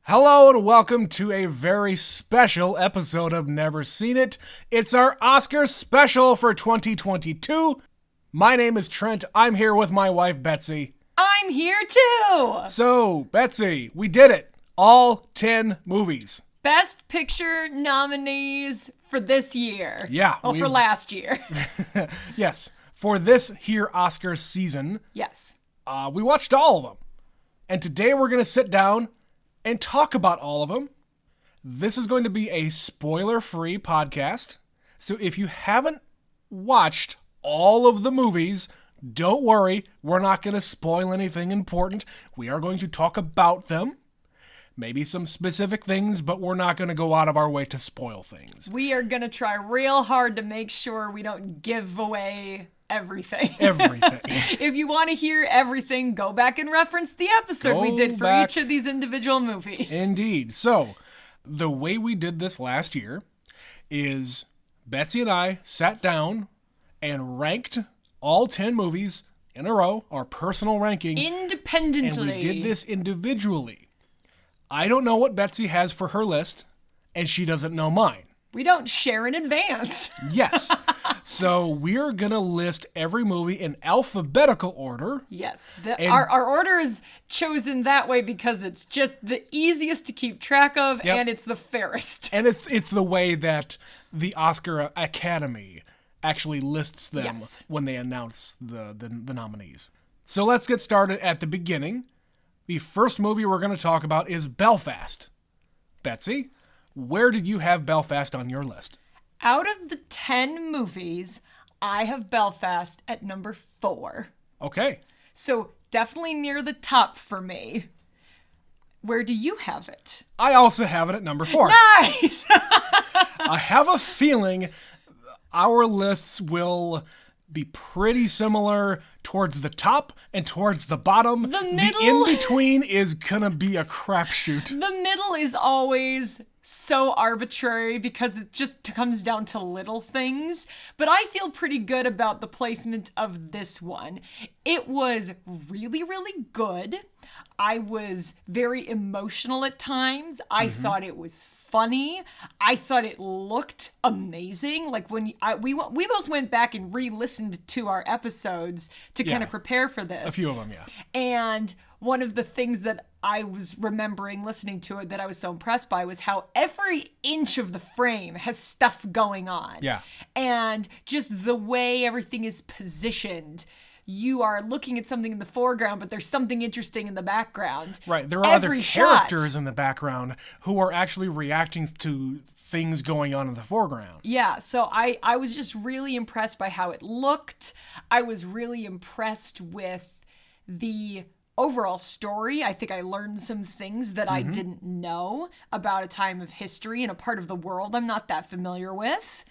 Hello and welcome to a very special episode of Never Seen It. It's our Oscar special for 2022. My name is Trent. I'm here with my wife, Betsy. I'm here too! So, Betsy, we did it. All 10 movies. Best Picture nominees for this year. Yeah. Well, for last year. Yes. For this here Oscar season. Yes. We watched all of them. And today we're going to sit down and talk about all of them. This is going to be a spoiler-free podcast. So if you haven't watched all of the movies, don't worry. We're not going to spoil anything important. We are going to talk about them. Maybe some specific things, but we're not going to go out of our way to spoil things. We are going to try real hard to make sure we don't give away everything. Everything. If you want to hear everything, go back and reference the episode we did for each of these individual movies. Indeed. So, the way we did this last year is Betsy and I sat down and ranked all 10 movies in a row, our personal ranking. Independently. And we did this individually. I don't know what Betsy has for her list, and she doesn't know mine. We don't share in advance. Yes. So we're going to list every movie in alphabetical order. Yes. Our order is chosen that way because it's just the easiest to keep track of, and it's the fairest. And it's the way that the Oscar Academy actually lists them when they announce the nominees. So let's get started at the beginning. The first movie we're going to talk about is Belfast. Betsy, where did you have Belfast on your list? Out of the 10 movies, I have Belfast at number 4. Okay. So definitely near the top for me. Where do you have it? I also have it at number 4. Nice! I have a feeling our lists will be pretty similar towards the top and towards the bottom. The middle? The in-between is gonna be a crapshoot. The middle is always so arbitrary because it just comes down to little things. But I feel pretty good about the placement of this one. It was really, really good. I was very emotional at times. I thought it was funny. I thought it looked amazing. Like when we both went back and re-listened to our episodes to kind of prepare for this. A few of them, yeah. And one of the things that I was remembering listening to it that I was so impressed by was how every inch of the frame has stuff going on. Yeah. And just the way everything is positioned. You are looking at something in the foreground, but there's something interesting in the background. Right. There are other characters in the background who are actually reacting to things going on in the foreground. Yeah. So I was just really impressed by how it looked. I was really impressed with the overall story. I think I learned some things that I didn't know about a time of history and a part of the world I'm not that familiar with.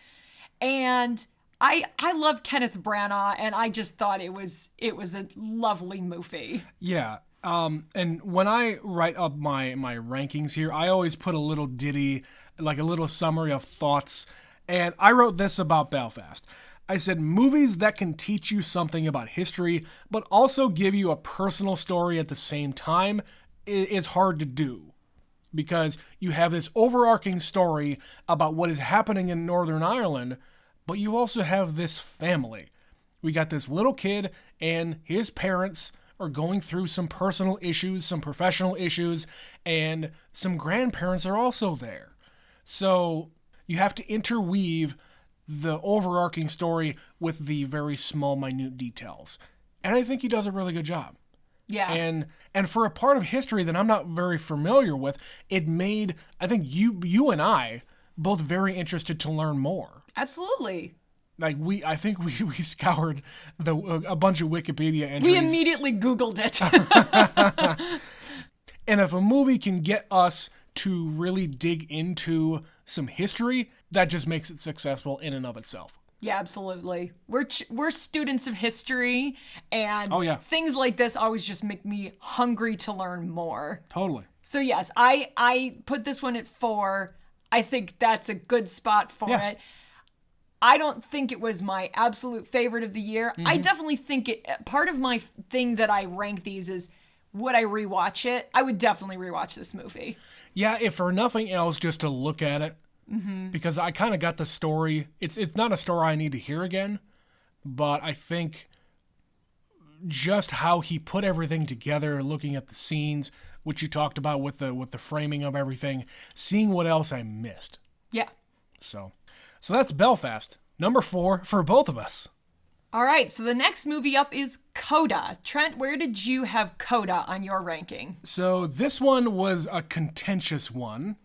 And I love Kenneth Branagh, and I just thought it was a lovely movie. Yeah. And when I write up my rankings here, I always put a little ditty, like a little summary of thoughts. And I wrote this about Belfast. I said, movies that can teach you something about history, but also give you a personal story at the same time is hard to do. Because you have this overarching story about what is happening in Northern Ireland, but you also have this family. We got this little kid and his parents are going through some personal issues, some professional issues, and some grandparents are also there. So you have to interweave the overarching story with the very small, minute details. And I think he does a really good job. Yeah. And for a part of history that I'm not very familiar with, it made, I think you and I both very interested to learn more. Absolutely. Like I think we scoured a bunch of Wikipedia entries. We immediately Googled it. And if a movie can get us to really dig into some history, that just makes it successful in and of itself. Yeah, absolutely. We're students of history, and things like this always just make me hungry to learn more. Totally. So yes, I put this one at 4. I think that's a good spot for it. I don't think it was my absolute favorite of the year. I definitely think part of my thing that I rank these is would I rewatch it? I would definitely rewatch this movie. Yeah, if for nothing else, just to look at it, because I kind of got the story. It's not a story I need to hear again, but I think just how he put everything together, looking at the scenes, which you talked about with the framing of everything, seeing what else I missed. Yeah. So that's Belfast, number 4 for both of us. All right, so the next movie up is Coda. Trent, where did you have Coda on your ranking? So this one was a contentious one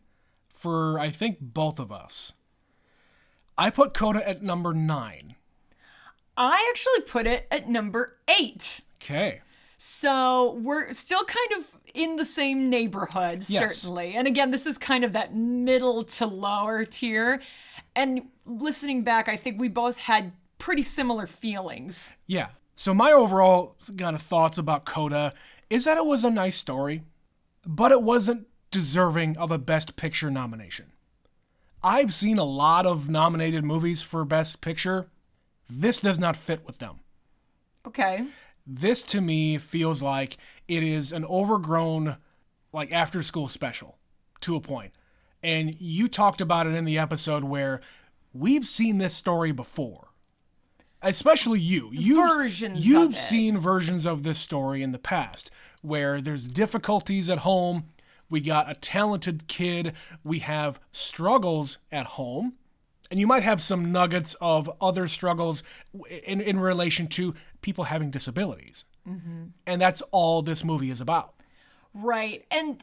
for, I think, both of us. I put Coda at number 9. I actually put it at number 8. Okay. So we're still kind of in the same neighborhood, Yes. certainly. And again, this is kind of that middle to lower tier. And listening back, I think we both had pretty similar feelings. Yeah. So my overall kind of thoughts about Coda is that it was a nice story, but it wasn't deserving of a Best Picture nomination. I've seen a lot of nominated movies for Best Picture. This does not fit with them. Okay. This to me feels like it is an overgrown, like, after school special to a point. And you talked about it in the episode where we've seen this story before. Especially you. You've seen versions of this story in the past where there's difficulties at home. We got a talented kid. We have struggles at home. And you might have some nuggets of other struggles in relation to people having disabilities. Mm-hmm. And that's all this movie is about. Right. And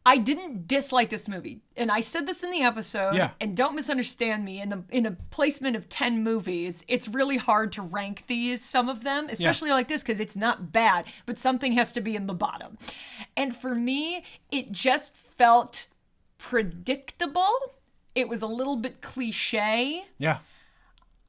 I didn't dislike this movie. And I said this in the episode. Yeah. And don't misunderstand me. In a placement of 10 movies, it's really hard to rank some of them, especially like this, because it's not bad, but something has to be in the bottom. And for me, it just felt predictable. It was a little bit cliche. Yeah.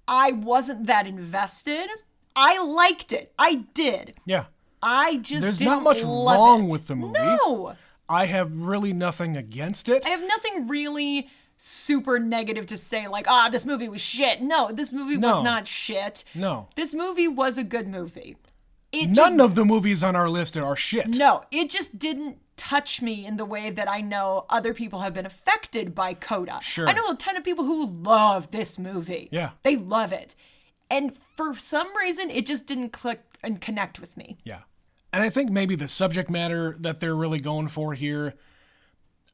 I wasn't that invested. I liked it. I did. Yeah. I just There's didn't not much love wrong it. with the movie. No. I have really nothing against it. I have nothing really super negative to say, like, this movie was shit. No, this movie was not shit. No. This movie was a good movie. None of the movies on our list are shit. No, it just didn't touch me in the way that I know other people have been affected by Coda. Sure. I know a ton of people who love this movie. Yeah. They love it. And for some reason, it just didn't click and connect with me. Yeah. And I think maybe the subject matter that they're really going for here,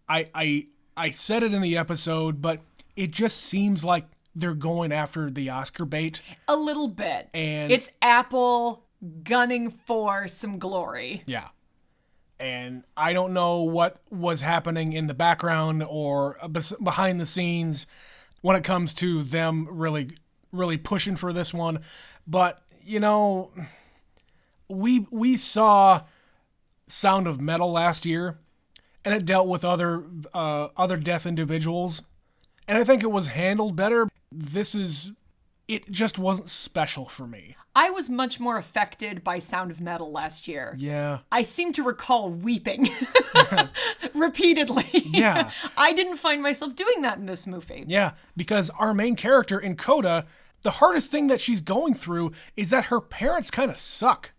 I said it in the episode, but it just seems like they're going after the Oscar bait. A little bit. And it's Apple gunning for some glory. Yeah. And I don't know what was happening in the background or behind the scenes when it comes to them really pushing for this one. But, you know, we saw Sound of Metal last year, and it dealt with other deaf individuals. And I think it was handled better. It just wasn't special for me. I was much more affected by Sound of Metal last year. Yeah. I seem to recall weeping repeatedly. Yeah. I didn't find myself doing that in this movie. Yeah, because our main character in Coda, the hardest thing that she's going through is that her parents kind of suck.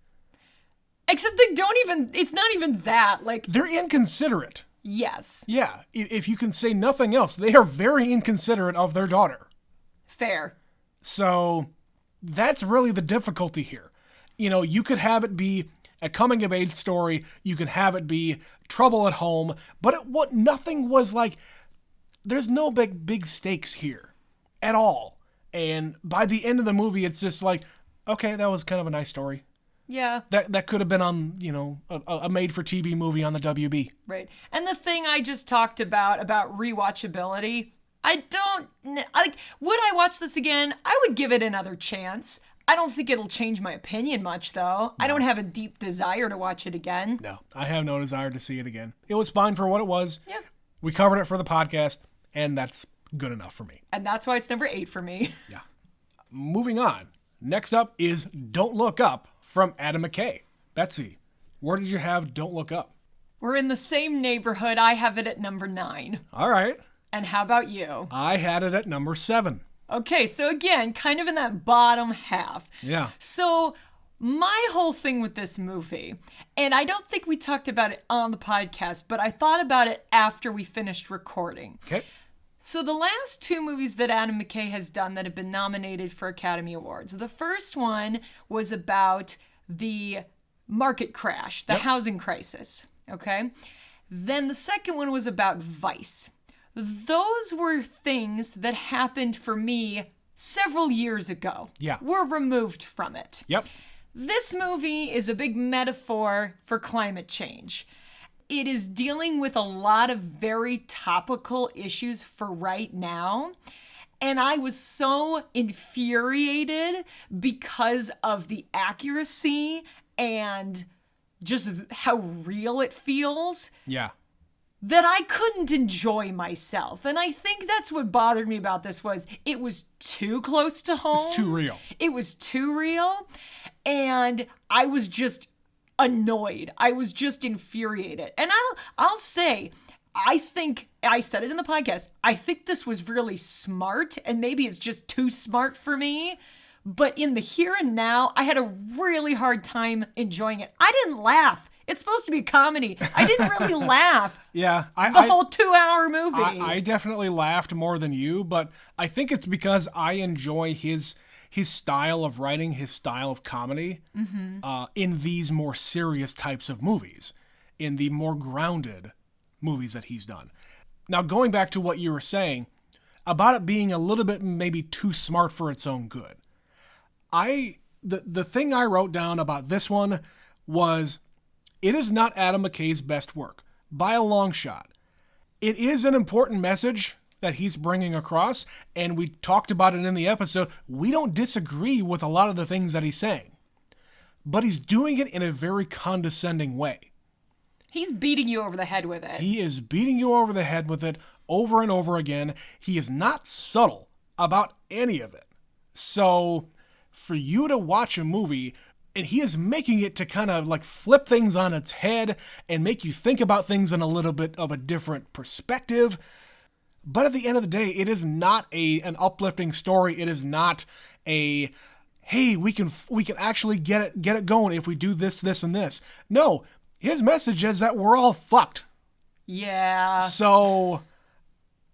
Except it's not even that. Like, they're inconsiderate. Yes. Yeah, if you can say nothing else, they are very inconsiderate of their daughter. Fair. So that's really the difficulty here. You know, you could have it be a coming-of-age story. You could have it be trouble at home. But nothing was like, there's no big stakes here at all. And by the end of the movie, it's just like, okay, that was kind of a nice story. Yeah. That could have been on, you know, a made-for-TV movie on the WB. Right. And the thing I just talked about rewatchability, would I watch this again? I would give it another chance. I don't think it'll change my opinion much, though. No. I don't have a deep desire to watch it again. No, I have no desire to see it again. It was fine for what it was. Yeah. We covered it for the podcast, and that's good enough for me. And that's why it's number 8 for me. Yeah. Moving on. Next up is Don't Look Up from Adam McKay. Betsy, where did you have Don't Look Up? We're in the same neighborhood. I have it at number 9. All right. And how about you? I had it at number 7. Okay, so again, kind of in that bottom half. Yeah. So My whole thing with this movie, and I don't think we talked about it on the podcast, but I thought about it after we finished recording. Okay. So the last two movies that Adam McKay has done that have been nominated for Academy Awards. The first one was about the market crash, the housing crisis. Okay. Then the second one was about Vice. Those were things that happened for me several years ago. Yeah. We're removed from it. Yep. This movie is a big metaphor for climate change. It is dealing with a lot of very topical issues for right now. And I was so infuriated because of the accuracy and just how real it feels. Yeah. That I couldn't enjoy myself. And I think that's what bothered me about this was it was too close to home. It's too real. It was too real. And I was just annoyed. I was just infuriated. And I'll say, I think, I said it in the podcast, I think this was really smart, and maybe it's just too smart for me. But in the here and now, I had a really hard time enjoying it. I didn't laugh. It's supposed to be a comedy. I didn't really laugh. Yeah. The whole 2-hour movie. I definitely laughed more than you, but I think it's because I enjoy his style of writing, his style of comedy in these more serious types of movies, in the more grounded movies that he's done. Now, going back to what you were saying about it being a little bit maybe too smart for its own good. The thing I wrote down about this one was, it is not Adam McKay's best work, by a long shot. It is an important message that he's bringing across, and we talked about it in the episode. We don't disagree with a lot of the things that he's saying, but he's doing it in a very condescending way. He's beating you over the head with it. He is beating you over the head with it over and over again. He is not subtle about any of it. So for you to watch a movie, and he is making it to kind of like flip things on its head and make you think about things in a little bit of a different perspective. But at the end of the day, it is not an uplifting story. It is not a, hey, we can actually get it going if we do this, this, and this. No, his message is that we're all fucked. Yeah. So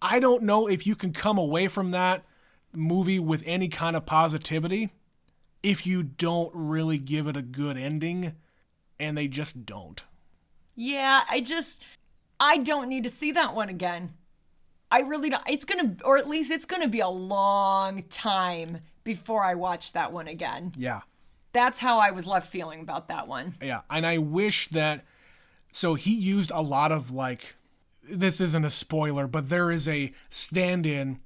I don't know if you can come away from that movie with any kind of positivity if you don't really give it a good ending, and they just don't. Yeah, I don't need to see that one again. I really don't. It's gonna be a long time before I watch that one again. Yeah. That's how I was left feeling about that one. Yeah, and I wish that, so he used a lot of this isn't a spoiler, but there is a stand-in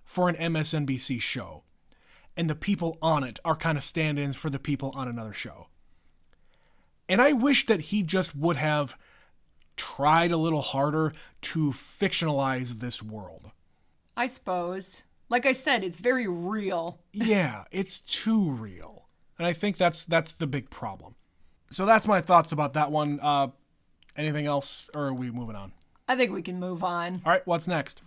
for an MSNBC show. And the people on it are kind of stand-ins for the people on another show. And I wish that he just would have tried a little harder to fictionalize this world. I suppose. Like I said, it's very real. Yeah, it's too real. And I think that's the big problem. So that's my thoughts about that one. Anything else, or are we moving on? I think we can move on. All right, what's next?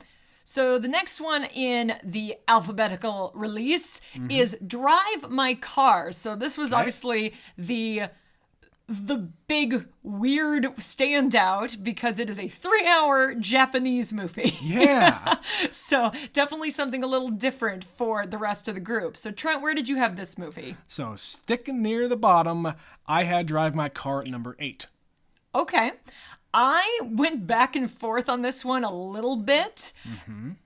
So the next one in the alphabetical release is Drive My Car. So this was obviously the big weird standout because it is a 3-hour Japanese movie. Yeah. So definitely something a little different for the rest of the group. So Trent, where did you have this movie? So sticking near the bottom, I had Drive My Car at number 8. Okay. I went back and forth on this one a little bit,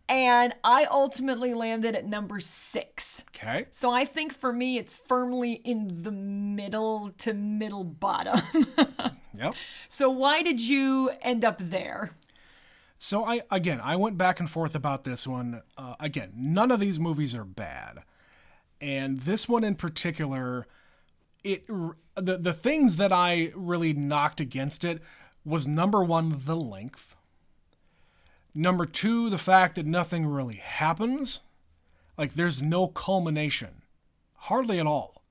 and I ultimately landed at number 6. Okay. So I think for me, it's firmly in the middle to middle bottom. Yep. So why did you end up there? So I went back and forth about this one. Again, none of these movies are bad. And this one in particular, the things that I really knocked against it was, number 1, the length. Number 2, the fact that nothing really happens. Like, there's no culmination. Hardly at all.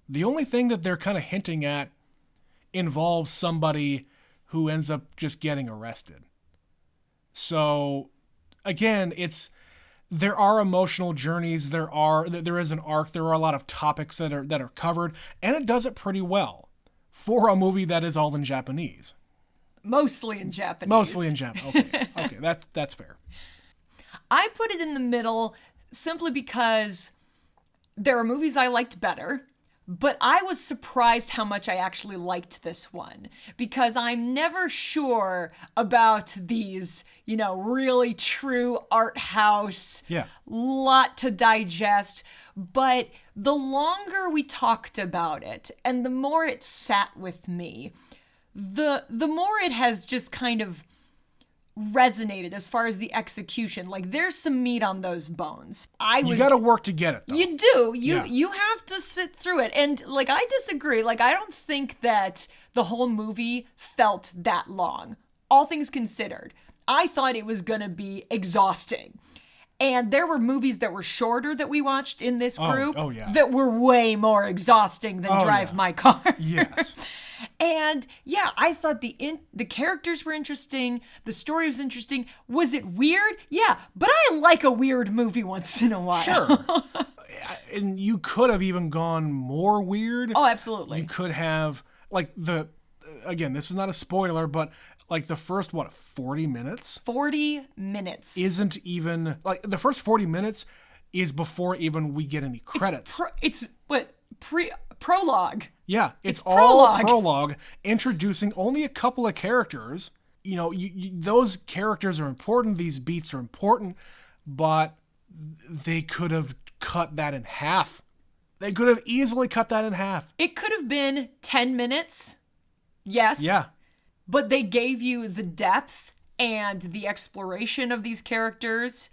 The only thing that they're kind of hinting at involves somebody who ends up just getting arrested. So, again, there are emotional journeys. There is an arc. There are a lot of topics that are covered, and it does it pretty well for a movie that is all in Japanese. Mostly in Japanese. Mostly in Japanese. Okay, that's fair. I put it in the middle simply because there are movies I liked better, but I was surprised how much I actually liked this one, because I'm never sure about these, really true art house, lot to digest. But the longer we talked about it and the more it sat with me, the more it has just kind of resonated as far as the execution. Like, there's some meat on those bones. You got to work to get it, though. You do. You have to sit through it. And, I disagree. I don't think that the whole movie felt that long. All things considered, I thought it was going to be exhausting. And there were movies that were shorter that we watched in this group that were way more exhausting than Drive My Car. Yes. And I thought the characters were interesting. The story was interesting. Was it weird? Yeah, but I like a weird movie once in a while. Sure. And you could have even gone more weird. Oh, absolutely. You could have, again, this is not a spoiler, but the first, 40 minutes? 40 minutes. Isn't even, the first 40 minutes is before even we get any credits. It's prologue. Yeah, it's all prologue, introducing only a couple of characters. Those characters are important, these beats are important, but they could have cut that in half. They could have easily cut that in half. It could have been 10 minutes, yes. Yeah. But they gave you the depth and the exploration of these characters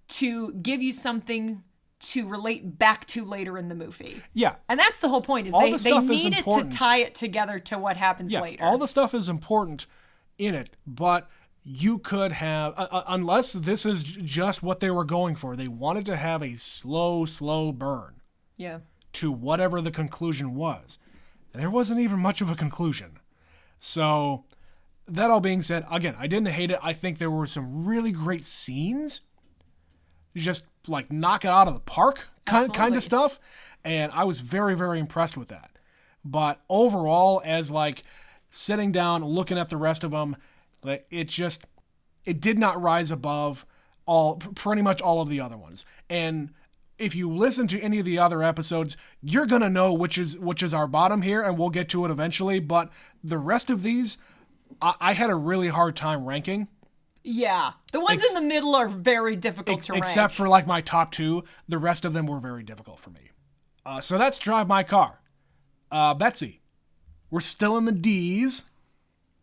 to give you something to relate back to later in the movie. Yeah. And that's the whole point, is they needed to tie it together to what happens later. All the stuff is important in it, but you could have, unless this is just what they were going for, they wanted to have a slow burn to whatever the conclusion was. There wasn't even much of a conclusion. So, that all being said, again, I didn't hate it. I think there were some really great scenes. Just knock it out of the park kind of stuff. And I was very, very impressed with that. But overall, as sitting down, looking at the rest of them, it did not rise above pretty much all of the other ones. And if you listen to any of the other episodes, you're going to know which is our bottom here, and we'll get to it eventually. But the rest of these, I had a really hard time ranking. Yeah. The ones in the middle are very difficult to rank. Except for my top two. The rest of them were very difficult for me. So that's Drive My Car. Betsy, we're still in the D's.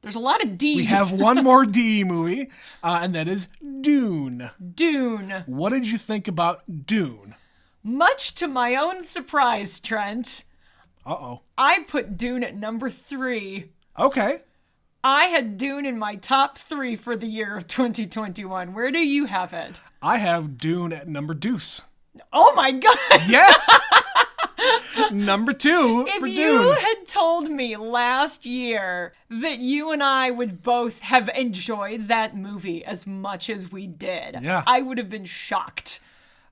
There's a lot of D's. We have one more D movie, and that is Dune. Dune. What did you think about Dune? Much to my own surprise, Trent. Uh-oh. I put Dune at number 3. Okay. I had Dune in my top 3 for the year of 2021. Where do you have it? I have Dune at number deuce. Oh my gosh! Yes! Number 2 for Dune. If you had told me last year that you and I would both have enjoyed that movie as much as we did, I would have been shocked.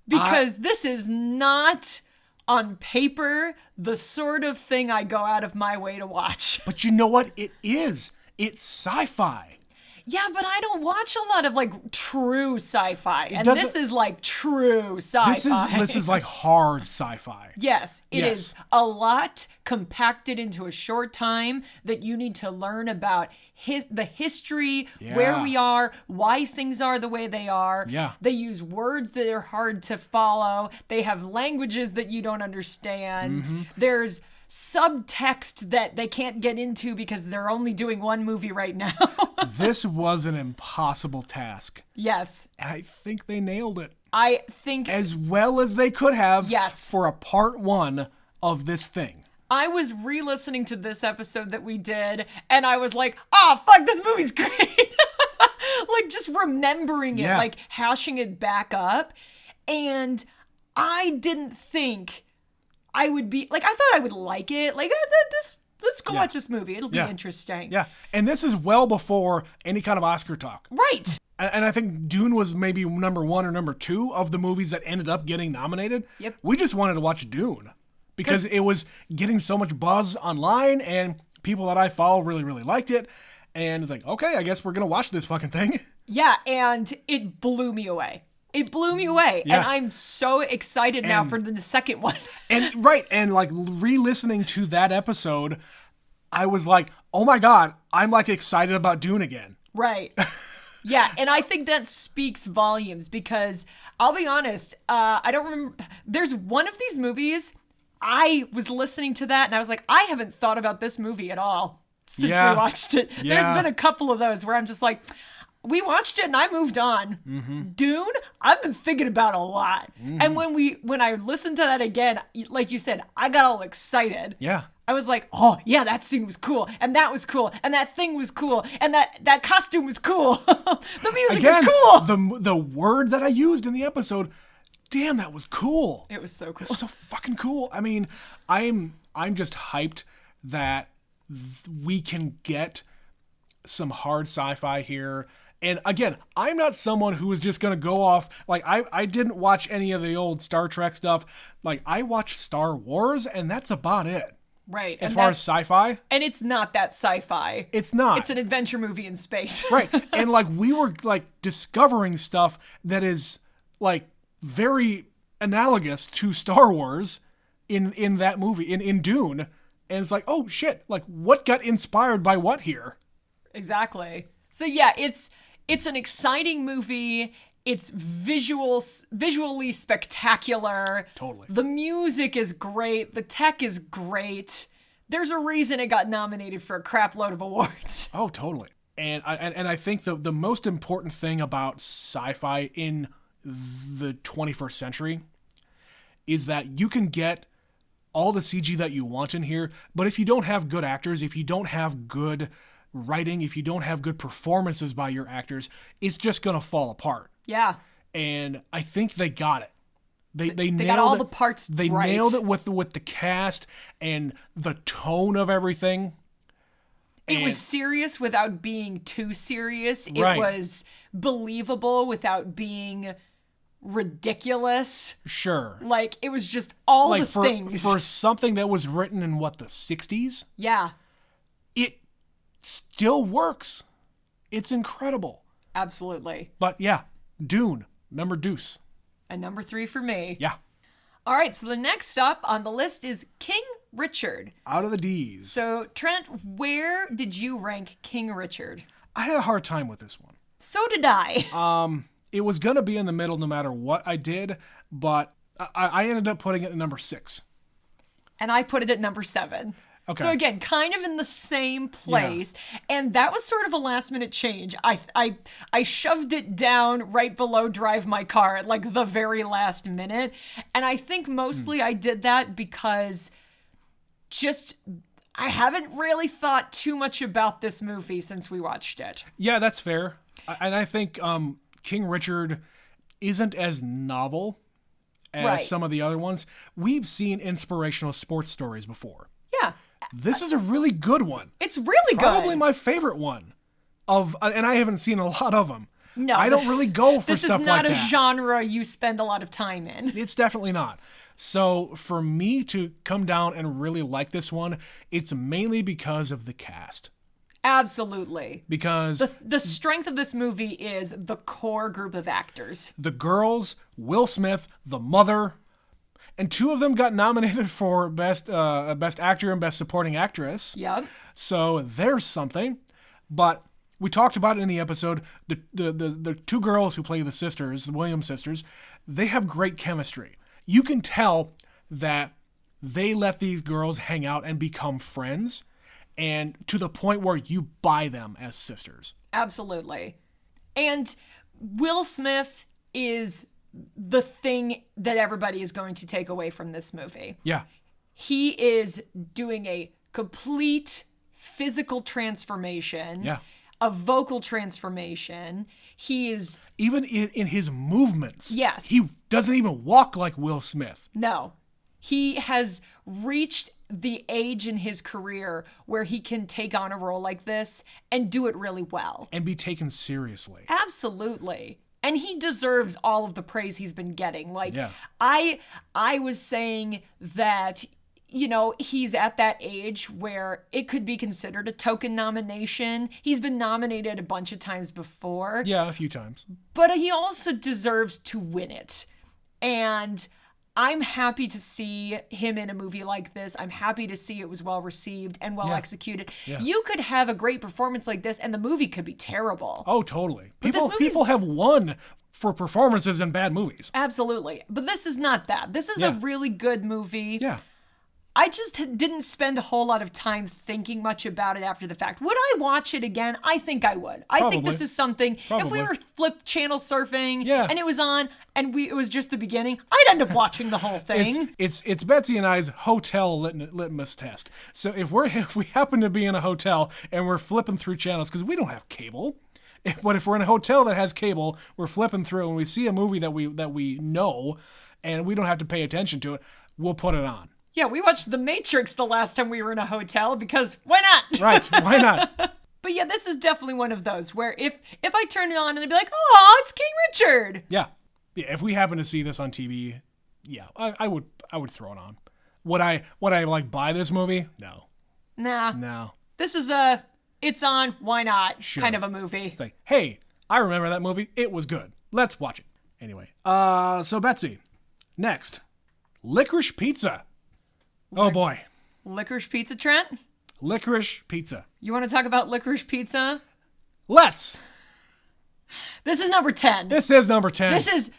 Because this is not, on paper, the sort of thing I go out of my way to watch. But you know what? It is. It's sci-fi. Yeah, but I don't watch a lot of true sci-fi, and this is true sci-fi. This is hard sci-fi. Yes, it is a lot compacted into a short time that you need to learn about the history, where we are, why things are the way they are. Yeah. They use words that are hard to follow. They have languages that you don't understand. Mm-hmm. There's subtext that they can't get into because they're only doing one movie right now. This was an impossible task. Yes. And I think they nailed it. I think as well as they could have yes. for a part 1 of this thing. I was re-listening to this episode that we did, and I was like, oh, fuck, this movie's great. Just remembering it, hashing it back up. And I didn't think I would be, I thought I would like it. Let's go watch this movie. It'll be interesting. Yeah. And this is well before any kind of Oscar talk. Right. And I think Dune was maybe number 1 or number 2 of the movies that ended up getting nominated. Yep. We just wanted to watch Dune because it was getting so much buzz online and people that I follow really, really liked it. And it's like, okay, I guess we're going to watch this fucking thing. Yeah, and it blew me away. It blew me away. Yeah. And I'm so excited now for the second one. And like re-listening to that episode, I was like, oh my God, I'm like excited about Dune again. Right. Yeah, and I think that speaks volumes because I'll be honest, I don't remember. There's one of these movies, I was listening to that and I was like, I haven't thought about this movie at all since we watched it. Yeah. There's been a couple of those where I'm just like, we watched it and I moved on. Mm-hmm. Dune, I've been thinking about a lot. Mm-hmm. And when I listened to that again, like you said, I got all excited. Yeah. I was like, oh, yeah, that scene was cool. And that was cool. And that thing was cool. And that costume was cool. The music was cool. The word that I used in the episode, damn, that was cool. It was so cool. It was so fucking cool. I mean, I'm just hyped that we can get some hard sci-fi here. And again, I'm not someone who is just going to go off. Like, I didn't watch any of the old Star Trek stuff. Like, I watched Star Wars, and that's about it. Right. As far as sci-fi. And it's not that sci-fi. It's not. It's an adventure movie in space. Right. And, like, we were, like, discovering stuff that is, like, very analogous to Star Wars in that movie, in Dune. And it's like, oh, shit. Like, what got inspired by what here? Exactly. So, yeah, it's an exciting movie. It's visually spectacular. Totally. The music is great. The tech is great. There's a reason it got nominated for a crap load of awards. Oh, totally. And I think the most important thing about sci-fi in the 21st century is that you can get all the CG that you want in here, but if you don't have good actors, if you don't have good writing, if you don't have good performances by your actors, it's just going to fall apart. Yeah. And I think they got it. They got all the parts They right. nailed it with the cast and the tone of everything. It was serious without being too serious. It Right. was believable without being ridiculous. Sure. Like, it was just all the things. For something that was written in, the 60s? Yeah. It still works. It's incredible. Absolutely. But yeah, Dune, number deuce. And number 3 for me. Yeah. All right, so the next up on the list is King Richard. Out of the D's. So, Trent, where did you rank King Richard? I had a hard time with this one. So did I. It was going to be in the middle no matter what I did, but I ended up putting it at number 6. And I put it at number 7. Okay. So again, kind of in the same place. Yeah. And that was sort of a last minute change. I shoved it down right below Drive My Car at like the very last minute. And I think mostly I did that because I haven't really thought too much about this movie since we watched it. Yeah, that's fair. And I think King Richard isn't as novel as some of the other ones. We've seen inspirational sports stories before. Yeah. This is a really good one. It's really good. Probably my favorite one. And I haven't seen a lot of them. No. I don't really go for stuff like that. This is not a genre you spend a lot of time in. It's definitely not. So for me to come down and really like this one, it's mainly because of the cast. Absolutely. Because the strength of this movie is the core group of actors. The girls, Will Smith, the mother, and 2 of them got nominated for Best Actor and Best Supporting Actress. Yep. So there's something. But we talked about it in the episode. The 2 girls who play the sisters, the Williams sisters, they have great chemistry. You can tell that they let these girls hang out and become friends, and to the point where you buy them as sisters. Absolutely. And Will Smith is the thing that everybody is going to take away from this movie. Yeah. He is doing a complete physical transformation. Yeah. A vocal transformation. He is... Even in his movements. Yes. He doesn't even walk like Will Smith. No. He has reached the age in his career where he can take on a role like this and do it really well. And be taken seriously. Absolutely. And he deserves all of the praise he's been getting. Like, Yeah. I was saying that, you know, he's at that age where it could be considered a token nomination. He's been nominated a bunch of times before. Yeah, a few times. But he also deserves to win it. And I'm happy to see him in a movie like this. I'm happy to see it was well received and well executed. Yeah. You could have a great performance like this and the movie could be terrible. Oh, totally. But this movie's- People have won for performances in bad movies. Absolutely. But this is not that. This is a really good movie. Yeah. I just didn't spend a whole lot of time thinking much about it after the fact. Would I watch it again? I think I would. I think this is something, if we Probably. were flip channel surfing Yeah. and it was on and it was just the beginning, I'd end up watching the whole thing. It's Betsy and I's hotel litmus test. So if we happen to be in a hotel and we're flipping through channels because we don't have cable, but if we're in a hotel that has cable, we're flipping through and we see a movie that we know and we don't have to pay attention to it, we'll put it on. Yeah, we watched The Matrix the last time we were in a hotel because why not? Right? Why not? But yeah, this is definitely one of those where if I turn it on and I'd be like, oh, it's King Richard. Yeah. If we happen to see this on TV, yeah, I would throw it on. Would I like buy this movie? No. Nah. This is it's on, why not kind of a movie. It's like, hey, I remember that movie. It was good. Let's watch it. Anyway, so Betsy, next, Licorice Pizza. Oh boy. Licorice Pizza, Trent? Licorice Pizza. You want to talk about Licorice Pizza? Let's. This is number 10. This is number 10. This has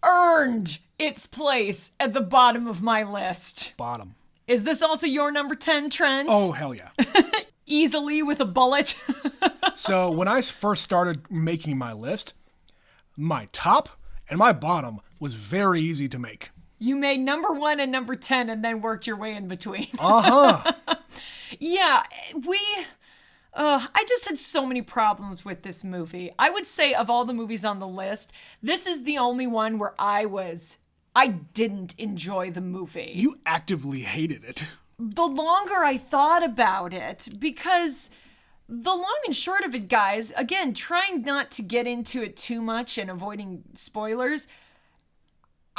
earned its place at the bottom of my list. Bottom. Is this also your number 10, Trent? Oh, hell yeah. Easily with a bullet. So when I first started making my list, my top and my bottom was very easy to make. You made number 1 and number 10 and then worked your way in between. Uh-huh. Yeah, I just had so many problems with this movie. I would say of all the movies on the list, this is the only one where I didn't enjoy the movie. You actively hated it. The longer I thought about it, because the long and short of it, guys, again, trying not to get into it too much and avoiding spoilers,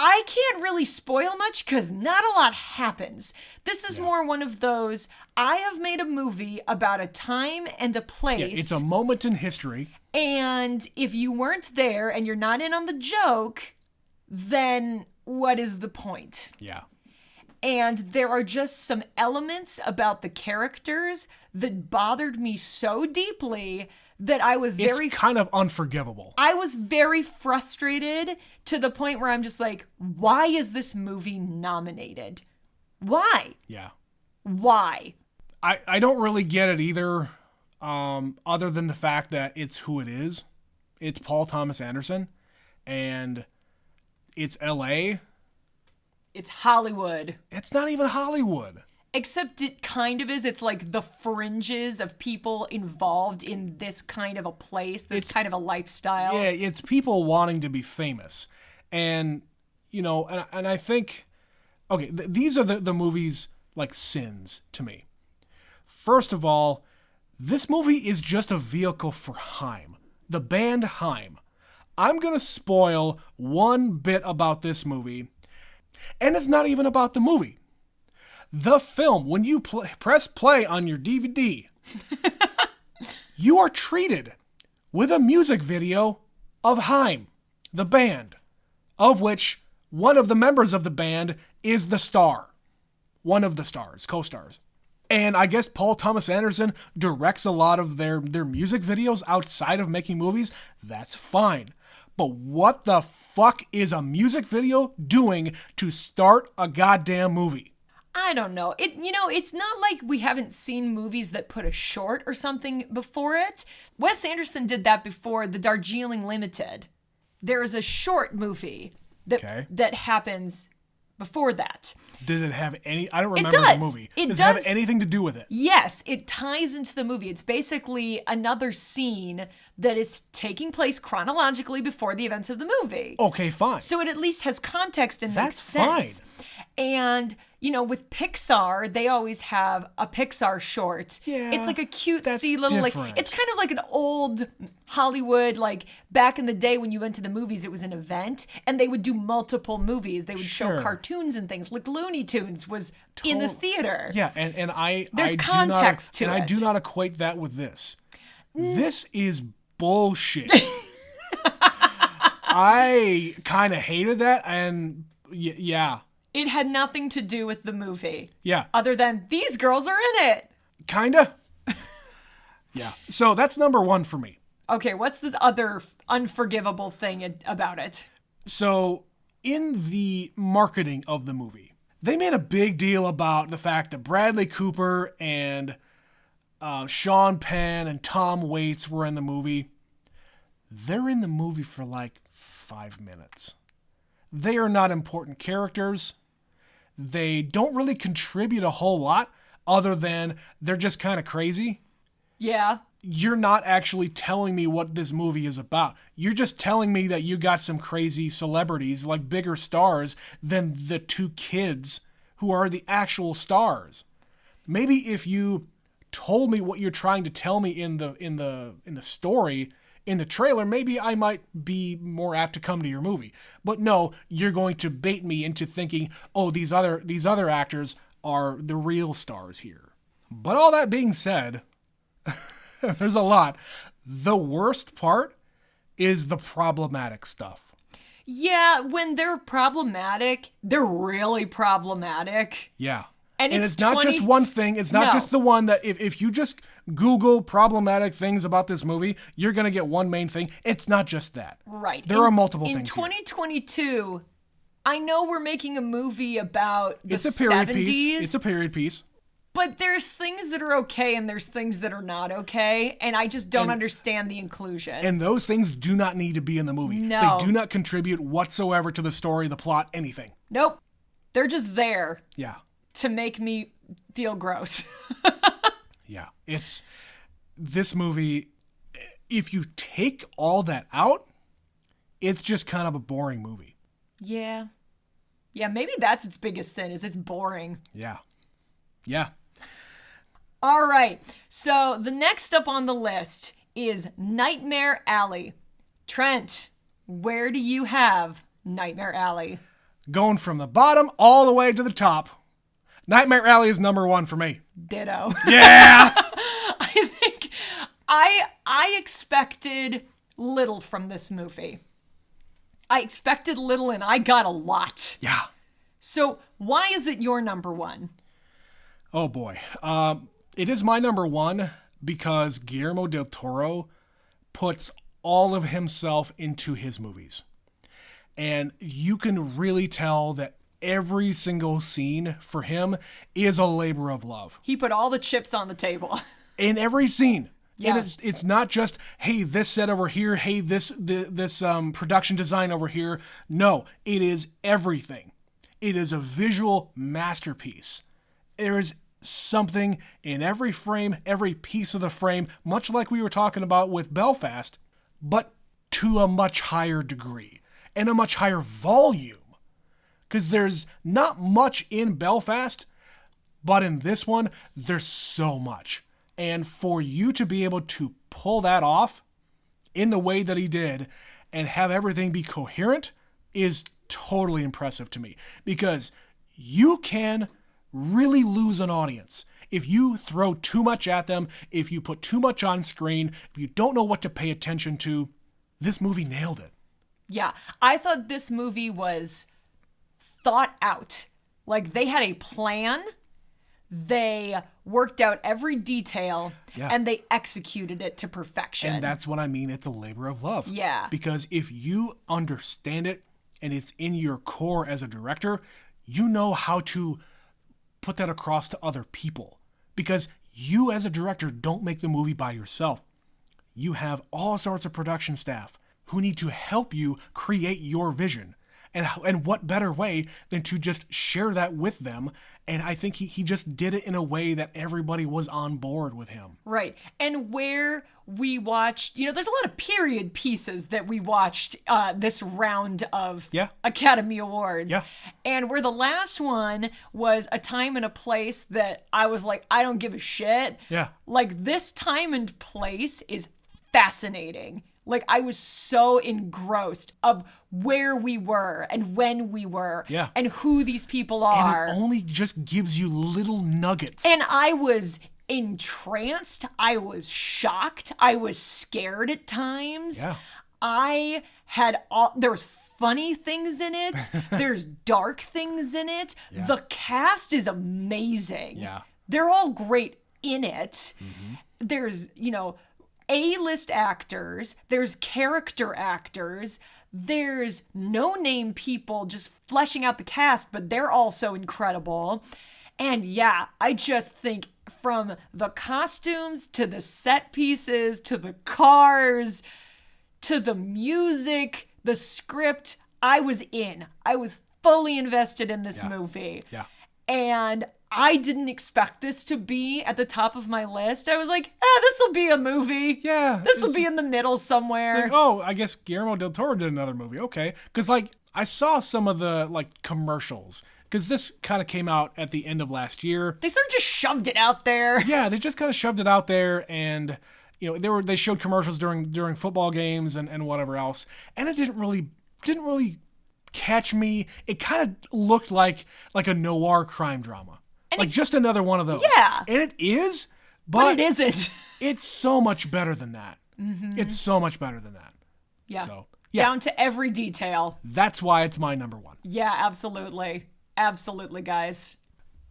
I can't really spoil much because not a lot happens. This is more one of those, I have made a movie about a time and a place. Yeah, it's a moment in history. And if you weren't there and you're not in on the joke, then what is the point? Yeah. And there are just some elements about the characters that bothered me so deeply that I was It's kind of unforgivable. I was very frustrated to the point where I'm just like, why is this movie nominated? Why? Yeah. Why? I don't really get it either, other than the fact that it's who it is. It's Paul Thomas Anderson, and it's L.A. It's Hollywood. It's not even Hollywood. Except it kind of is. It's like the fringes of people involved in this kind of a place, this kind of a lifestyle. Yeah, it's people wanting to be famous. And, you know, and I think, okay, these are the movies like sins to me. First of all, this movie is just a vehicle for Haim, the band Haim. I'm going to spoil one bit about this movie, and it's not even about the movie. The film, when you press play on your DVD, you are treated with a music video of Haim, the band, of which one of the members of the band is the star. One of the stars, co-stars. And I guess Paul Thomas Anderson directs a lot of their music videos outside of making movies. That's fine. But what the fuck is a music video doing to start a goddamn movie? I don't know. It's not like we haven't seen movies that put a short or something before it. Wes Anderson did that before the Darjeeling Limited. There is a short movie that happens before that. Did it have any... I don't remember the movie. Does it have anything to do with it? Yes, it ties into the movie. It's basically another scene that is taking place chronologically before the events of the movie. Okay, fine. So it at least has context and makes sense. That's fine. And with Pixar, they always have a Pixar short. Yeah, It's like a that's cutesy little, different. it's kind of like an old Hollywood, back in the day when you went to the movies, it was an event, and they would do multiple movies. They would show Sure. cartoons and things. Like Looney Tunes was in the theater. Yeah, and There's I context do not, to and it. I do not equate that with this. This is bullshit. I kind of hated that, and yeah. It had nothing to do with the movie. Yeah. Other than these girls are in it. Kinda. Yeah. So that's number 1 for me. Okay, what's the other unforgivable thing about it? So in the marketing of the movie, they made a big deal about the fact that Bradley Cooper and Sean Penn and Tom Waits were in the movie. They're in the movie for 5 minutes. They are not important characters. They don't really contribute a whole lot other than they're just kind of crazy. Yeah. You're not actually telling me what this movie is about. You're just telling me that you got some crazy celebrities, bigger stars than the 2 kids who are the actual stars. Maybe if you told me what you're trying to tell me in the story, in the trailer, maybe I might be more apt to come to your movie. But no, you're going to bait me into thinking, oh, these other actors are the real stars here. But all that being said, there's a lot. The worst part is the problematic stuff. Yeah, when they're problematic, they're really problematic. Yeah. And it's not just one thing. It's not just the one that if you just Google problematic things about this movie, you're going to get one main thing. It's not just that. Right. There are multiple things. In 2022, I know we're making a movie about the It's a period 70s. piece. It's a period piece. But there's things that are okay and there's things that are not okay. And I just don't understand the inclusion. And those things do not need to be in the movie. No. They do not contribute whatsoever to the story, the plot, anything. Nope. They're just there Yeah. to make me feel gross. Yeah. This movie, if you take all that out, it's just kind of a boring movie. Yeah. Yeah, maybe that's its biggest sin, is it's boring. Yeah. Yeah. All right. So the next up on the list is Nightmare Alley. Trent, where do you have Nightmare Alley? Going from the bottom all the way to the top. Nightmare Alley is number 1 for me. Ditto. Yeah. I think I expected little from this movie. I expected little and I got a lot. Yeah. So why is it your number 1? Oh boy. It is my number 1 because Guillermo del Toro puts all of himself into his movies. And you can really tell that every single scene for him is a labor of love. He put all the chips on the table. In every scene. Yeah. And it's not just, hey, this set over here, hey, this production design over here. No, it is everything. It is a visual masterpiece. There is something in every frame, every piece of the frame, much like we were talking about with Belfast, but to a much higher degree and a much higher volume. Because there's not much in Belfast, but in this one, there's so much. And for you to be able to pull that off in the way that he did and have everything be coherent is totally impressive to me. Because you can really lose an audience if you throw too much at them, if you put too much on screen, if you don't know what to pay attention to. This movie nailed it. Yeah, I thought this movie was thought out. Like, they had a plan, they worked out every detail, and they executed it to perfection. And that's what I mean. It's a labor of love. Yeah. Because if you understand it and it's in your core as a director, you know how to put that across to other people. Because you as a director don't make the movie by yourself. You have all sorts of production staff who need to help you create your vision. And what better way than to just share that with them? And I think he just did it in a way that everybody was on board with him. Right. And where we watched, there's a lot of period pieces that we watched this round of Academy Awards. Yeah. And where the last one was a time and a place that I was like, I don't give a shit. Yeah. Like, this time and place is fascinating. Like, I was so engrossed of where we were and when we were and who these people are. And it only just gives you little nuggets. And I was entranced. I was shocked. I was scared at times. Yeah. There was funny things in it. There's dark things in it. Yeah. The cast is amazing. Yeah. They're all great in it. Mm-hmm. There's, A-list actors, there's character actors, there's no-name people just fleshing out the cast, but they're also incredible. And yeah, I just think from the costumes to the set pieces to the cars to the music, the script, I was in. I was fully invested in this movie. Yeah. And I didn't expect this to be at the top of my list. I was like, this will be a movie. Yeah. This will be in the middle somewhere. Like, I guess Guillermo del Toro did another movie. Okay. Because, I saw some of the, commercials. Because this kind of came out at the end of last year. They sort of just shoved it out there. Yeah, they just kind of shoved it out there. And, they showed commercials during football games and whatever else. And it didn't really catch me. It kind of looked like a noir crime drama. And just another one of those. Yeah. And it is, but it isn't. It's so much better than that. Mm-hmm. It's so much better than that. Yeah. So, down to every detail. That's why it's my number one. Yeah, absolutely. Absolutely, guys.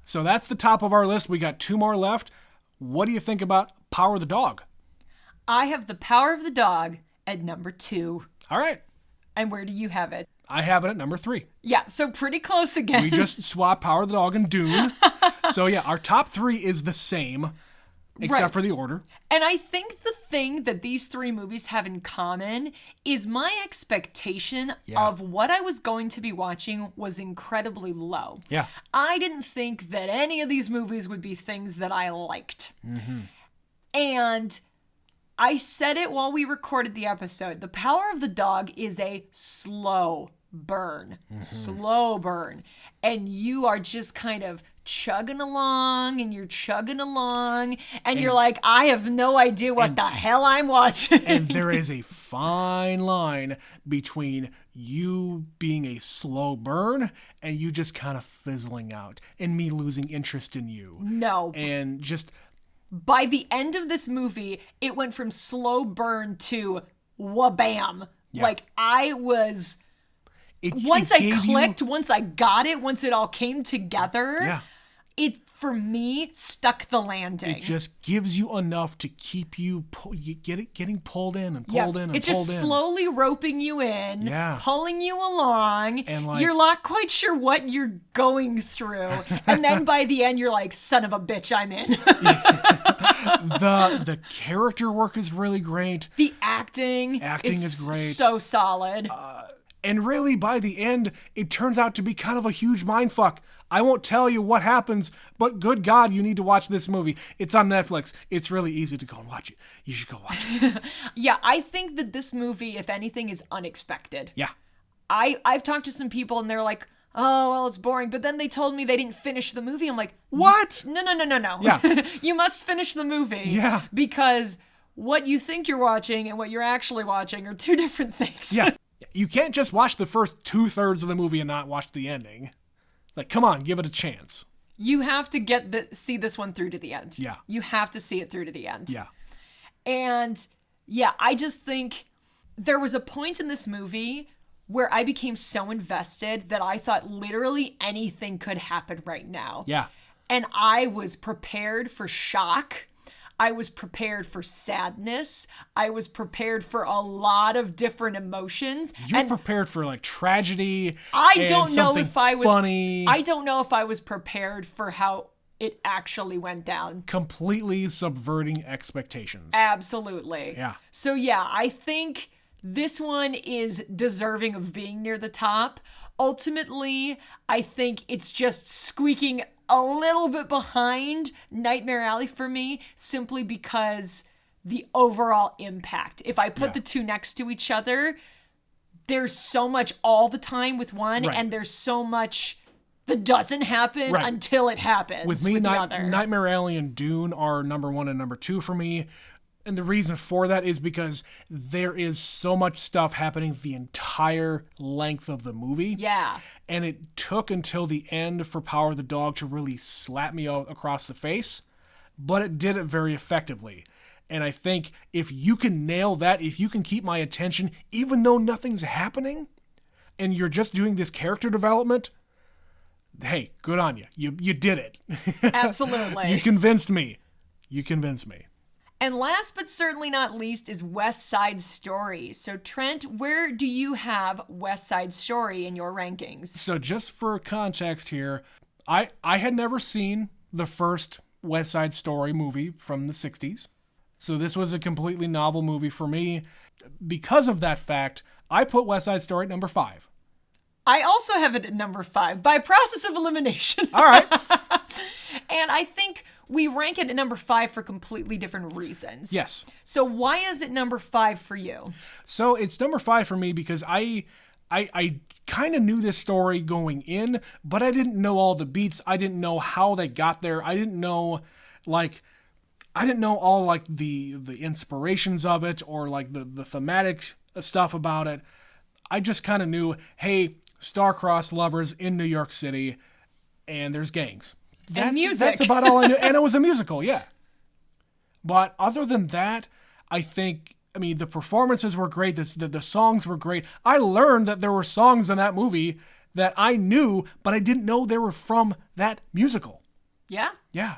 So that's the top of our list. We got 2 more left. What do you think about Power of the Dog? I have The Power of the Dog at number 2. All right. And where do you have it? I have it at number 3. Yeah, so pretty close again. We just swapped Power of the Dog and Dune. So yeah, our top 3 is the same, except for the order. And I think the thing that these 3 movies have in common is my expectation of what I was going to be watching was incredibly low. Yeah. I didn't think that any of these movies would be things that I liked. Mm-hmm. And I said it while we recorded the episode. The Power of the Dog is a slow burn. Mm-hmm. Slow burn. And you are just kind of chugging along and you're like, I have no idea what the hell I'm watching. And there is a fine line between you being a slow burn and you just kind of fizzling out and me losing interest in you. No. And just... By the end of this movie, it went from slow burn to wha-bam. Yeah. Like, I was... Once I clicked, once I got it, once it all came together, it, for me, stuck the landing. It just gives you enough to keep you getting pulled in and pulled in and pulled in. It's just slowly roping you in, pulling you along. And you're not quite sure what you're going through. And then by the end, you're like, son of a bitch, I'm in. The character work is really great. The acting is great. So solid. And really, by the end, it turns out to be kind of a huge mindfuck. I won't tell you what happens, but good God, you need to watch this movie. It's on Netflix. It's really easy to go and watch it. You should go watch it. Yeah, I think that this movie, if anything, is unexpected. Yeah. I've talked to some people and they're like, oh, well, it's boring. But then they told me they didn't finish the movie. I'm like, what? No. Yeah. You must finish the movie. Yeah. Because what you think you're watching and what you're actually watching are 2 different things. Yeah. You can't just watch the first 2/3 of the movie and not watch the ending. Like, come on, give it a chance. You have to see this one through to the end. Yeah. You have to see it through to the end. Yeah. And yeah, I just think there was a point in this movie where I became so invested that I thought literally anything could happen right now. Yeah. And I was prepared for shock. I was prepared for sadness. I was prepared for a lot of different emotions. You're prepared for tragedy. I don't know if I was funny. I don't know if I was prepared for how it actually went down. Completely subverting expectations. Absolutely. Yeah. So yeah, I think This one is deserving of being near the top. Ultimately, I think it's just squeaking a little bit behind Nightmare Alley for me, simply because the overall impact. If I put the two next to each other, there's so much all the time with one, and there's so much that doesn't happen until it happens with me. The other. Nightmare Alley and Dune are number 1 and number 2 for me. And the reason for that is because there is so much stuff happening the entire length of the movie. Yeah. And it took until the end for Power of the Dog to really slap me across the face, but it did it very effectively. And I think if you can nail that, if you can keep my attention, even though nothing's happening, and you're just doing this character development, hey, good on you. You did it. Absolutely. You convinced me. And last but certainly not least is West Side Story. So Trent, where do you have West Side Story in your rankings? So just for context here, I had never seen the first West Side Story movie from the 60s. So this was a completely novel movie for me. Because of that fact, I put West Side Story at number 5. I also have it at number 5 by process of elimination. All right. And I think we rank it at number 5 for completely different reasons. Yes. So why is it number 5 for you? So it's number 5 for me because I kind of knew this story going in, but I didn't know all the beats. I didn't know how they got there. I didn't know all like the inspirations of it or like the thematic stuff about it. I just kind of knew, hey, star-crossed lovers in New York City, and there's gangs. And music. That's about all I knew. And it was a musical, yeah. But other than that, I mean, the performances were great. The songs were great. I learned that there were songs in that movie that I knew, but I didn't know they were from that musical. Yeah? Yeah.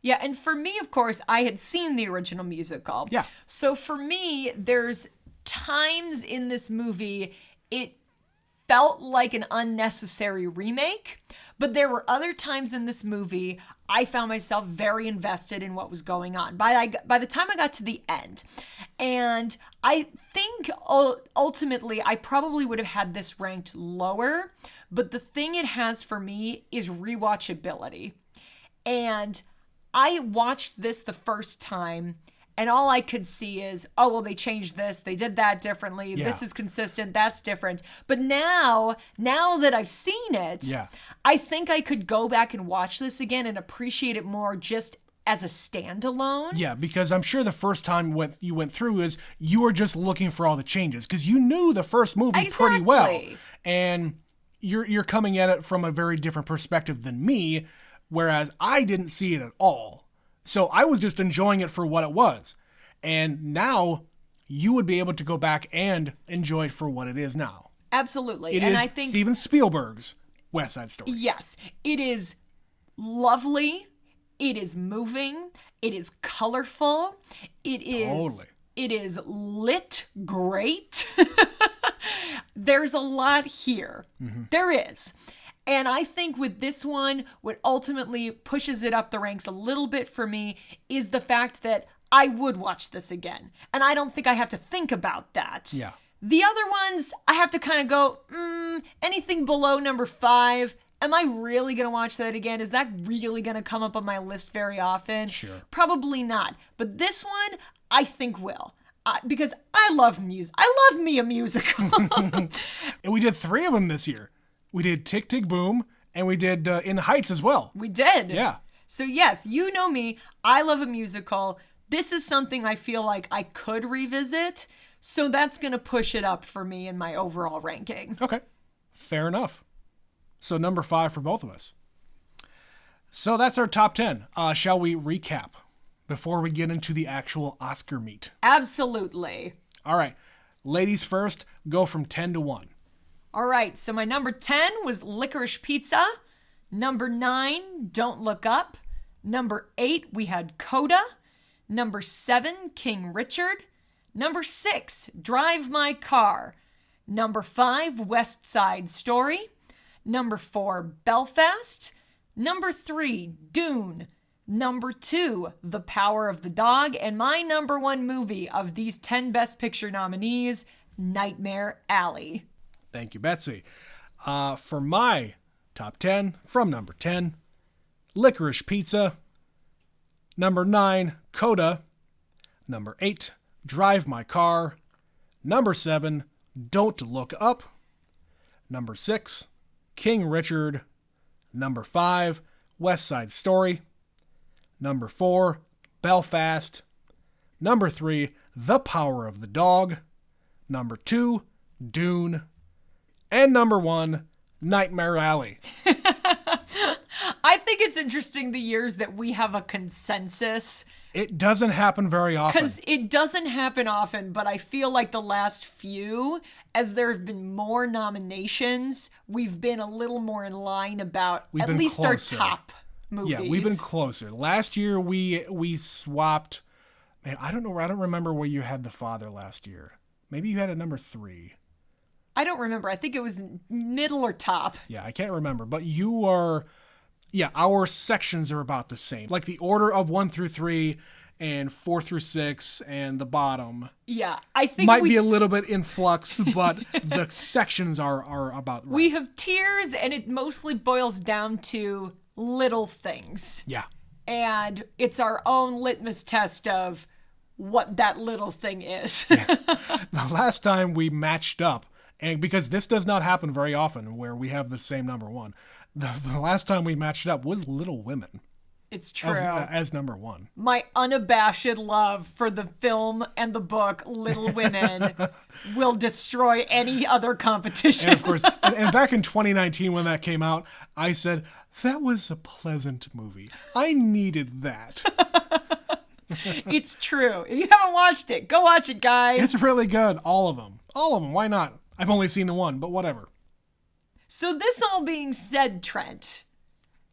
Yeah, and for me, of course, I had seen the original musical. Yeah. So for me, there's times in this movie it felt like an unnecessary remake, but there were other times in this movie I found myself very invested in what was going on by the time I got to the end. And I think ultimately I probably would have had this ranked lower, but the thing it has for me is rewatchability. And I watched this the first time, and all I could see is, oh, well, they changed this. They did that differently. Yeah. This is consistent. That's different. But now that I've seen it, I think I could go back and watch this again and appreciate it more just as a standalone. Yeah, because I'm sure the first time you went through is you were just looking for all the changes because you knew the first movie pretty well. And you're coming at it from a very different perspective than me, whereas I didn't see it at all. So I was just enjoying it for what it was. And now you would be able to go back and enjoy it for what it is now. Absolutely. I think Steven Spielberg's West Side Story. Yes. It is lovely. It is moving. It is colorful. It is lit great. There's a lot here. Mm-hmm. There is. And I think with this one, what ultimately pushes it up the ranks a little bit for me is the fact that I would watch this again. And I don't think I have to think about that. Yeah. The other ones, I have to kind of go, anything below number 5, am I really going to watch that again? Is that really going to come up on my list very often? Sure. Probably not. But this one, I think will. Because I love music. I love me a musical. And we did 3 of them this year. We did Tick, Tick, Boom, and we did In the Heights as well. We did. Yeah. So yes, you know me. I love a musical. This is something I feel like I could revisit. So that's going to push it up for me in my overall ranking. Okay. Fair enough. So number 5 for both of us. So that's our top 10. Shall we recap before we get into the actual Oscar meet? Absolutely. All right. Ladies first, go from 10 to 1. All right, so my number 10 was Licorice Pizza. Number 9, Don't Look Up. Number 8, we had Coda. Number 7, King Richard. Number 6, Drive My Car. Number 5, West Side Story. Number 4, Belfast. Number 3, Dune. Number 2, The Power of the Dog. And my number 1 movie of these 10 Best Picture nominees, Nightmare Alley. Thank you, Betsy. For my top 10, from number 10, Licorice Pizza. Number 9, Coda. Number 8, Drive My Car. Number 7, Don't Look Up. Number 6, King Richard. Number 5, West Side Story. Number 4, Belfast. Number 3, The Power of the Dog. Number 2, Dune. And number 1, Nightmare Alley. I think it's interesting the years that we have a consensus. It doesn't happen very often. Because it doesn't happen often, but I feel like the last few, as there have been more nominations, we've been a little more in line about at least closer. Our top movies. Yeah, we've been closer. Last year we swapped. Man, I don't know. I don't remember where you had The Father last year. Maybe you had it number 3. I don't remember. I think it was middle or top. Yeah, I can't remember. But you are. Yeah, our sections are about the same. Like the order of 1 through 3 and 4 through 6 and the bottom. Yeah, I think might be a little bit in flux, but the sections are about right. We have tiers, and it mostly boils down to little things. Yeah. And it's our own litmus test of what that little thing is. Yeah. The last time we matched up, and because this does not happen very often where we have the same number 1, the last time we matched up was Little Women. It's true. As number 1. My unabashed love for the film and the book Little Women will destroy any other competition. And of course, and back in 2019 when that came out, I said, that was a pleasant movie. I needed that. It's true. If you haven't watched it, go watch it, guys. It's really good. All of them. Why not? I've only seen the one, but whatever. So this all being said, Trent,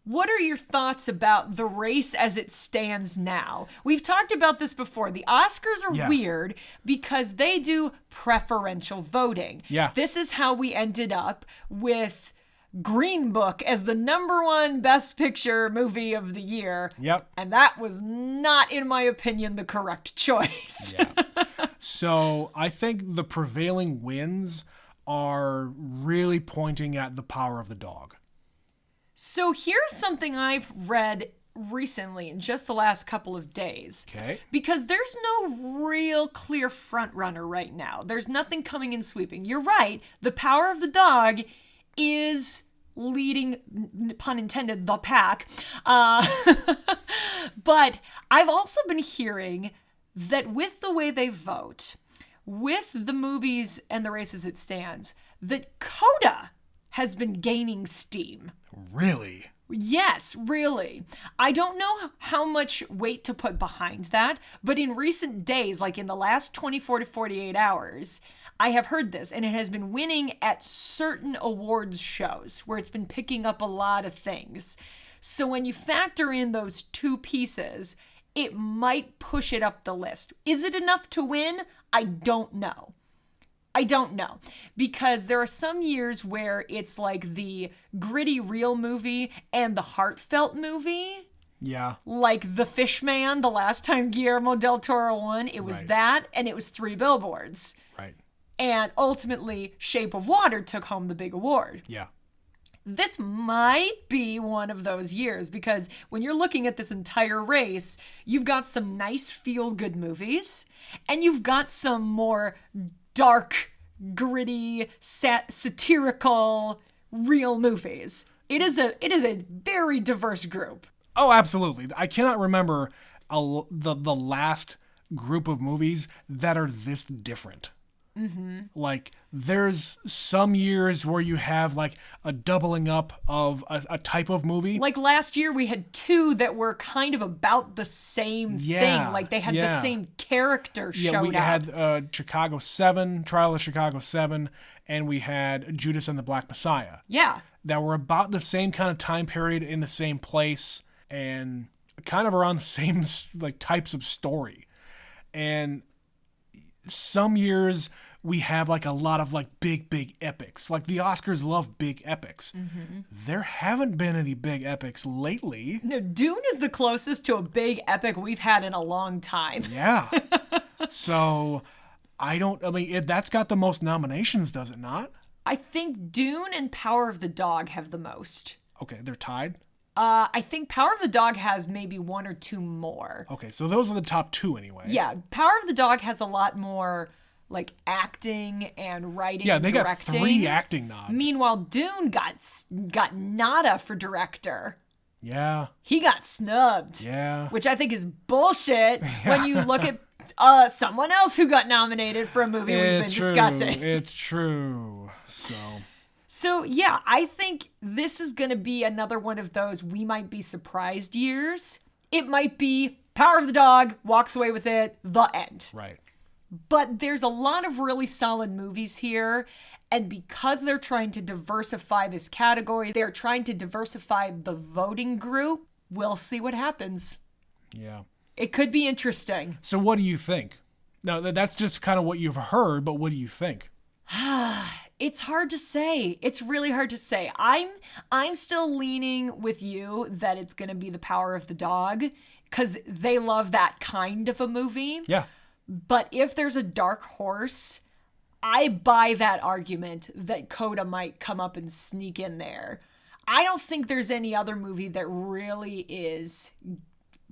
what are your thoughts about the race as it stands now? We've talked about this before. The Oscars are weird because they do preferential voting. Yeah. This is how we ended up with Green Book as the number 1 Best Picture movie of the year. Yep. And that was not, in my opinion, the correct choice. Yeah. So I think the prevailing winds are really pointing at The Power of the Dog. So here's something I've read recently in just the last couple of days. Okay. Because there's no real clear front runner right now. There's nothing coming in sweeping. You're right. The Power of the Dog is leading, pun intended, the pack. But I've also been hearing that with the way they vote, with the movies and the race as it stands, that Coda has been gaining steam. Really? Yes, really. I don't know how much weight to put behind that, but in recent days, like in the last 24 to 48 hours, I have heard this, and it has been winning at certain awards shows where it's been picking up a lot of things. So when you factor in those two pieces, it might push it up the list. Is it enough to win? I don't know. Because there are some years where it's like the gritty real movie and the heartfelt movie. Yeah. Like The Fishman, the last time Guillermo del Toro won, it was that, and it was 3 Billboards. Right. And ultimately, Shape of Water took home the big award. Yeah. This might be one of those years because when you're looking at this entire race, you've got some nice feel-good movies, and you've got some more dark, gritty, satirical, real movies. It is a very diverse group. Oh, absolutely. I cannot remember the last group of movies that are this different. Mm-hmm. Like, there's some years where you have like a doubling up of a type of movie. Like last year, we had 2 that were kind of about the same thing. Like they had the same character showed up. We had Chicago 7, Trial of Chicago 7, and we had Judas and the Black Messiah. Yeah. That were about the same kind of time period in the same place and kind of around the same like types of story. And some years we have like a lot of like big epics. Like the Oscars love big epics. There haven't been any big epics lately. No, Dune is the closest to a big epic we've had in a long time. Yeah. So that's got the most nominations, does it not? I think Dune and Power of the Dog have the most. Okay, they're tied. I think Power of the Dog has maybe one or two more. Okay, so those are the top two anyway. Yeah, Power of the Dog has a lot more like acting and writing Yeah, and they directing. got 3 acting nods. Meanwhile, Dune got nada for director. Yeah. He got snubbed. Yeah. Which I think is bullshit when you look at someone else who got nominated for a movie we've been discussing. It's true. So, yeah, I think this is going to be another one of those we might be surprised years. It might be Power of the Dog, walks away with it, the end. Right. But there's a lot of really solid movies here. And because they're trying to diversify this category, they're trying to diversify the voting group, we'll see what happens. Yeah. It could be interesting. So what do you think? No, that's just kind of what you've heard, but what do you think? It's hard to say. It's really hard to say. I'm still leaning with you that it's going to be The Power of the Dog because they love that kind of a movie. Yeah. But if there's a dark horse, I buy that argument that Coda might come up and sneak in there. I don't think there's any other movie that really is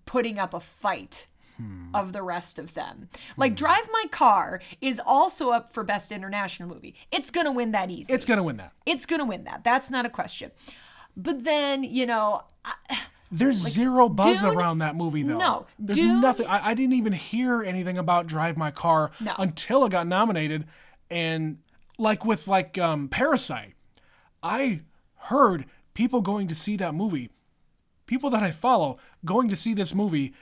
putting up a fight of the rest of them. Like Drive My Car is also up for Best International Movie. It's going to win that easy. It's going to win that. It's going to win that. That's not a question. But then, there's zero buzz Dune? around that movie, though. No. There's Dune? nothing. I didn't even hear anything about Drive My Car until it got nominated. And with Parasite, I heard people going to see that movie, people that I follow going to see this movie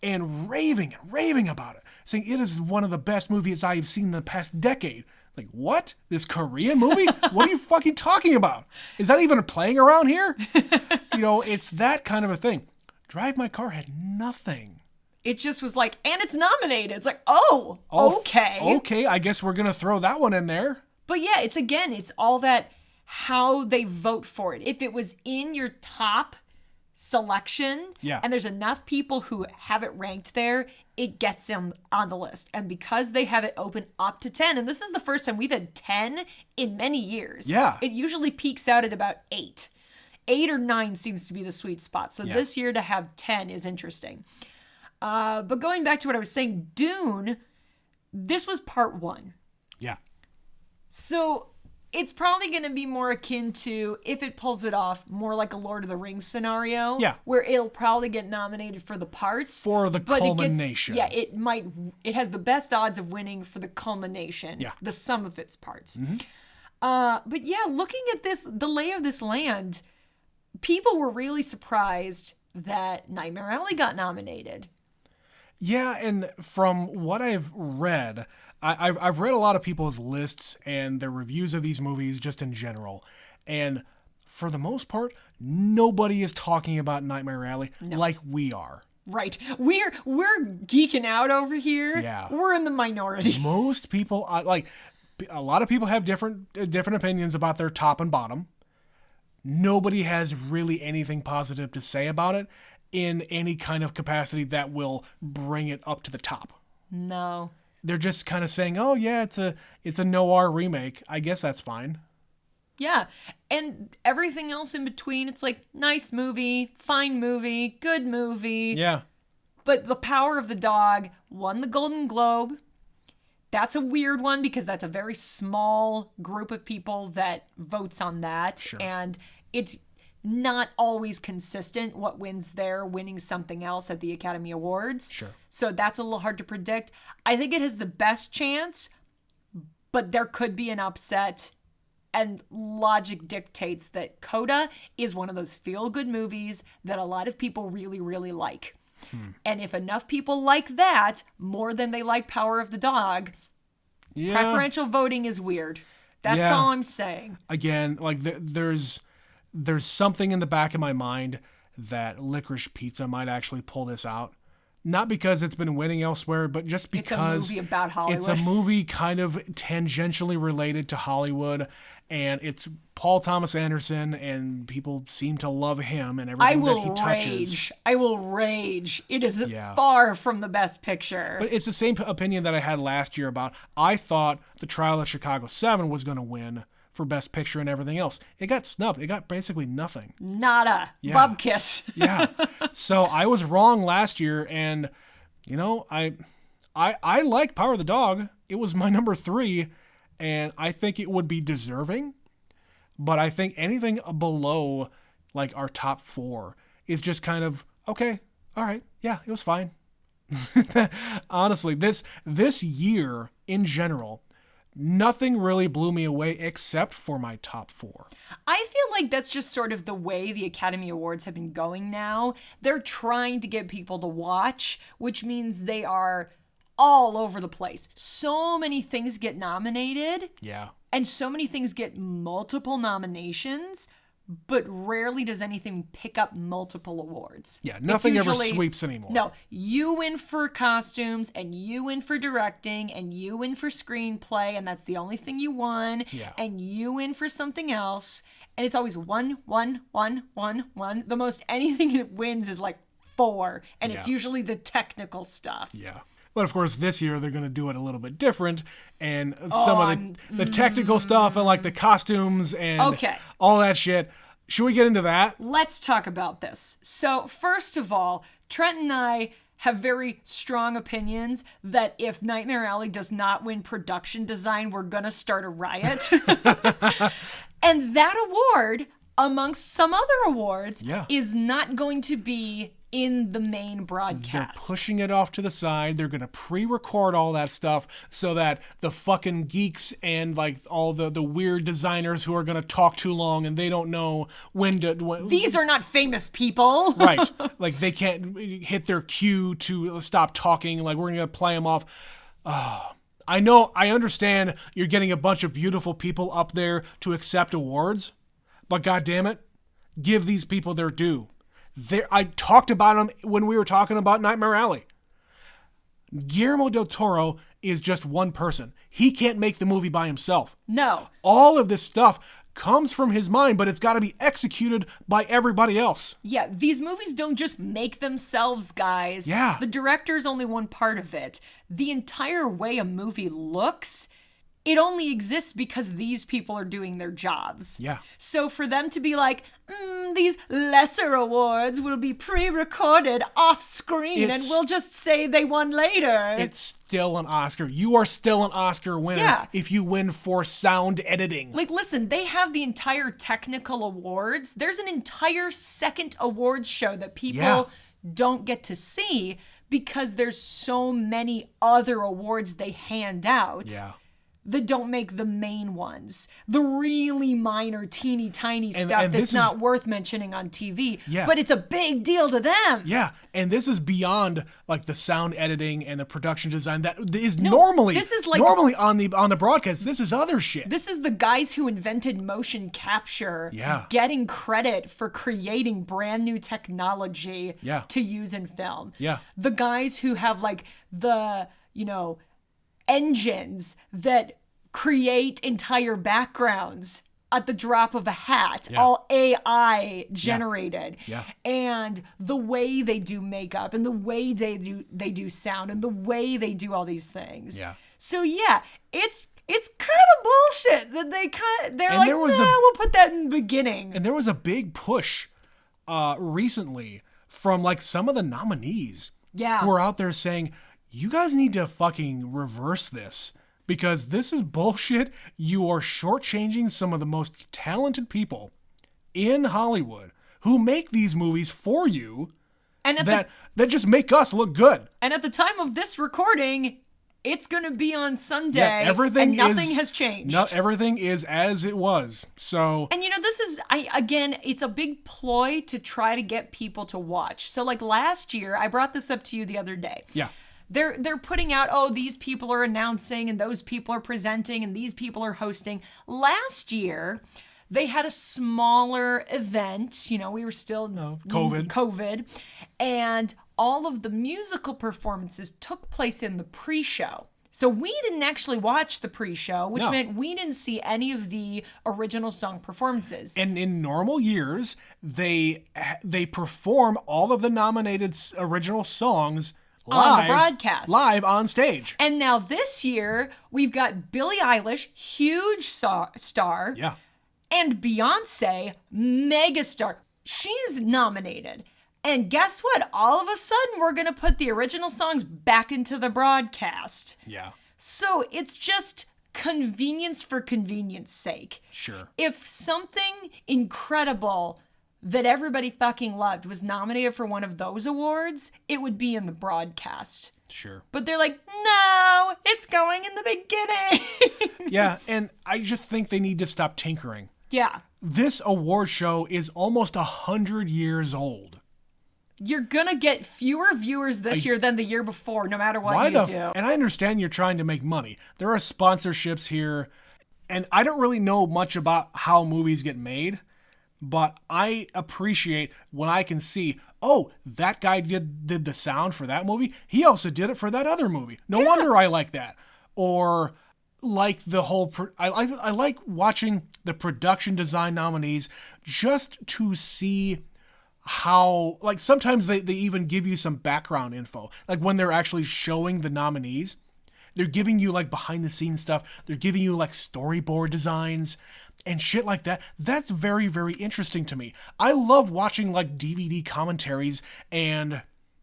and raving about it, saying it is one of the best movies I've seen in the past decade. Like, what? This Korean movie? What are you fucking talking about? Is that even playing around here? It's that kind of a thing. Drive My Car had nothing. It just was like, and it's nominated. It's like, oh, okay. Okay, I guess we're going to throw that one in there. But yeah, it's all that how they vote for it. If it was in your top selection and there's enough people who have it ranked there, it gets them on the list. And because they have it open up to 10, and this is the first time we've had 10 in many years. Yeah. It usually peaks out at about 8. 8 or 9 seems to be the sweet spot. So this year to have 10 is interesting. But going back to what I was saying, Dune, this was part 1. Yeah. So it's probably going to be more akin to, if it pulls it off, more like a Lord of the Rings scenario. Yeah. Where it'll probably get nominated for the parts. For the culmination. It has the best odds of winning for the culmination. Yeah. The sum of its parts. Mm-hmm. But yeah, looking at this, the lay of this land, people were really surprised that Nightmare Alley got nominated. Yeah, and from what I've read, I've read a lot of people's lists and their reviews of these movies just in general. And for the most part, nobody is talking about Nightmare Alley like we are. Right. We're geeking out over here. Yeah. We're in the minority. Most people, a lot of people have different opinions about their top and bottom. Nobody has really anything positive to say about it in any kind of capacity that will bring it up to the top. No. They're just kind of saying, "Oh yeah, it's a noir remake. I guess that's fine." Yeah. And everything else in between, it's like nice movie, fine movie, good movie. Yeah. But The Power of the Dog won the Golden Globe. That's a weird one because that's a very small group of people that votes on that. Sure. And it's not always consistent what wins there, winning something else at the Academy Awards. Sure. So that's a little hard to predict. I think it has the best chance, but there could be an upset. And logic dictates that Coda is one of those feel-good movies that a lot of people really, really like. And if enough people like that more than they like Power of the Dog, preferential voting is weird. That's all I'm saying. Again, there's something in the back of my mind that Licorice Pizza might actually pull this out. Not because it's been winning elsewhere, but just because it's a movie about Hollywood. It's a movie kind of tangentially related to Hollywood, and it's Paul Thomas Anderson, and people seem to love him and everything that he touches. I will rage. It is far from the best picture. But it's the same opinion that I had last year about, I thought The Trial of Chicago 7 was going to win for Best Picture and everything else. It got snubbed. It got basically nothing. Nada. Yeah. Bub kiss. Yeah. So I was wrong last year, and I like Power of the Dog. It was my number 3, and I think it would be deserving. But I think anything below like our top 4 is just kind of okay. All right. Yeah, it was fine. Honestly, this year in general, nothing really blew me away except for my top 4. I feel like that's just sort of the way the Academy Awards have been going now. They're trying to get people to watch, which means they are all over the place. So many things get nominated. Yeah. And so many things get multiple nominations, but rarely does anything pick up multiple awards. Yeah, nothing ever sweeps anymore. No, you win for costumes, and you win for directing, and you win for screenplay, and that's the only thing you won. Yeah. And you win for something else, and it's always one. The most anything that wins is like 4, and it's usually the technical stuff. Yeah. But of course, this year they're going to do it a little bit different, and some of the technical stuff and like the costumes and all that shit. Should we get into that? Let's talk about this. So first of all, Trent and I have very strong opinions that if Nightmare Alley does not win production design, we're going to start a riot. And that award, amongst some other awards, is not going to be in the main broadcast. They're pushing it off to the side. They're going to pre-record all that stuff so that the fucking geeks and like all the weird designers who are going to talk too long and they don't know when to... These are not famous people. Right. Like they can't hit their cue to stop talking. Like we're going to play them off. I know, I understand you're getting a bunch of beautiful people up there to accept awards, but goddammit, give these people their due. I talked about them when we were talking about Nightmare Alley. Guillermo del Toro is just one person. He can't make the movie by himself. No. All of this stuff comes from his mind, but it's got to be executed by everybody else. Yeah, these movies don't just make themselves, guys. Yeah. The director's only one part of it. The entire way a movie looks, it only exists because these people are doing their jobs. Yeah. So for them to be like, these lesser awards will be pre-recorded off-screen and we'll just say they won later. It's still an Oscar. You are still an Oscar winner if you win for sound editing. Like, listen, they have the entire technical awards. There's an entire second awards show that people don't get to see because there's so many other awards they hand out that don't make the main ones. The really minor, teeny tiny stuff that's not worth mentioning on TV. Yeah. But it's a big deal to them. Yeah. And this is beyond like the sound editing and the production design that is normally on the broadcast. This is other shit. This is the guys who invented motion capture getting credit for creating brand new technology to use in film. Yeah. The guys who have like the, engines that create entire backgrounds at the drop of a hat, all AI generated. And the way they do makeup and the way they do sound and the way they do all these things. So it's kind of bullshit that they're like, we'll put that in the beginning. And there was a big push recently from like some of the nominees who are out there saying, you guys need to fucking reverse this because this is bullshit. You are shortchanging some of the most talented people in Hollywood who make these movies for you and that just make us look good. And at the time of this recording, it's going to be on Sunday and nothing has changed. No, everything is as it was. So, and this is, it's a big ploy to try to get people to watch. So like last year, I brought this up to you the other day. Yeah. They're putting out, these people are announcing and those people are presenting and these people are hosting. Last year, They had a smaller event. We were still COVID. And all of the musical performances took place in the pre-show. So we didn't actually watch the pre-show, which meant we didn't see any of the original song performances. And in normal years, they perform all of the nominated original songs live, on the broadcast. Live on stage. And now this year, we've got Billie Eilish, huge star. Yeah. And Beyonce, megastar. She's nominated. And guess what? All of a sudden, we're going to put the original songs back into the broadcast. Yeah. So it's just convenience for convenience sake. Sure. If something incredible that everybody fucking loved was nominated for one of those awards, it would be in the broadcast. Sure. But they're like, no, it's going in the beginning. Yeah, and I just think they need to stop tinkering. Yeah. This award show is almost 100 years old. You're going to get fewer viewers this year than the year before, no matter what you do. And I understand you're trying to make money. There are sponsorships here, and I don't really know much about how movies get made, but I appreciate when I can see, oh, that guy did the sound for that movie. He also did it for that other movie. No wonder I like that. Or like the whole... I like watching the production design nominees just to see how, like, sometimes they even give you some background info. Like when they're actually showing the nominees, they're giving you like behind the scenes stuff. They're giving you like storyboard designs and shit like that. That's very, very interesting to me. I love watching like DVD commentaries and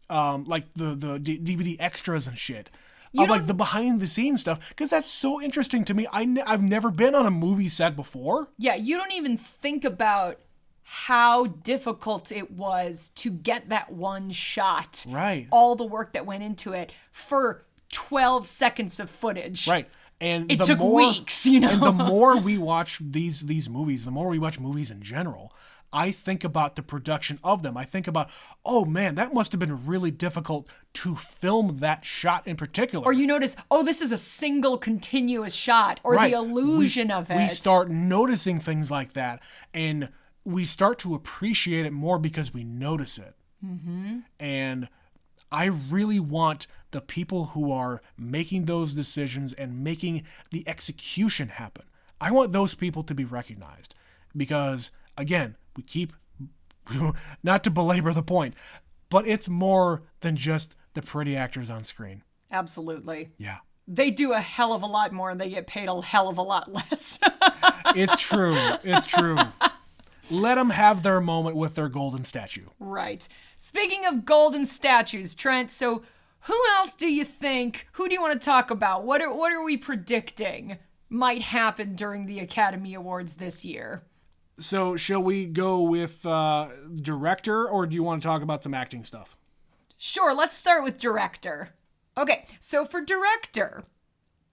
like the DVD extras and shit. Like the behind the scenes stuff, because that's so interesting to me. I've never been on a movie set before. Yeah, you don't even think about how difficult it was to get that one shot. Right. All the work that went into it for 12 seconds of footage. Right. And it took weeks, you know. And the more we watch these movies, the more we watch movies in general, I think about the production of them. I think about, oh man, that must have been really difficult to film that shot in particular. Or you notice, oh, this is a single continuous shot, or the illusion of it. We start noticing things like that, and we start to appreciate it more because we notice it. Mm-hmm. And I really want the people who are making those decisions and making the execution happen, I want those people to be recognized. Because, again, we keep, not to belabor the point, but it's more than just the pretty actors on screen. Absolutely. Yeah. They do a hell of a lot more and they get paid a hell of a lot less. It's true. It's true. Let them have their moment with their golden statue. Right. Speaking of golden statues, Trent, so who else do you think, who do you want to talk about? What are we predicting might happen during the Academy Awards this year? So shall we go with director, or do you want to talk about some acting stuff? Sure, let's start with director. Okay, so for director,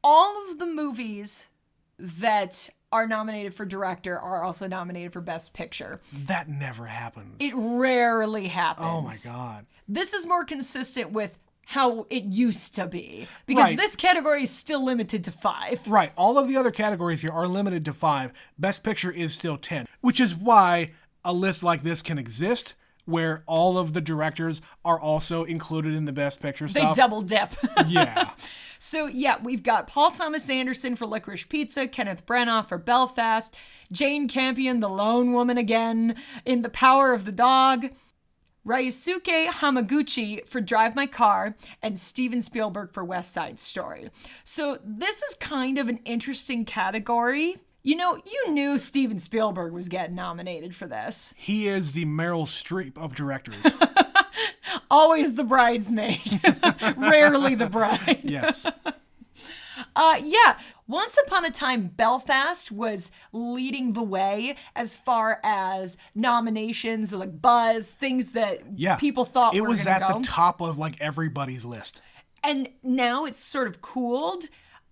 all of the movies that are nominated for director are also nominated for Best Picture. That never happens. It rarely happens. Oh my God. This is more consistent with how it used to be, because this category is still limited to 5. Right. All of the other categories here are limited to 5. Best Picture is still 10, which is why a list like this can exist, where all of the directors are also included in the Best Picture stuff. They double dip. Yeah. So, yeah, we've got Paul Thomas Anderson for Licorice Pizza, Kenneth Branagh for Belfast, Jane Campion, the lone woman again, in The Power of the Dog, Ryusuke Hamaguchi for Drive My Car, and Steven Spielberg for West Side Story. So this is kind of an interesting category. You know, you knew Steven Spielberg was getting nominated for this. He is the Meryl Streep of directors. Always the bridesmaid. Rarely the bride. Yes. Yeah, Once Upon a Time, Belfast was leading the way as far as nominations, like buzz, things that people thought were going to go. It was at the top of like everybody's list. And now it's sort of cooled.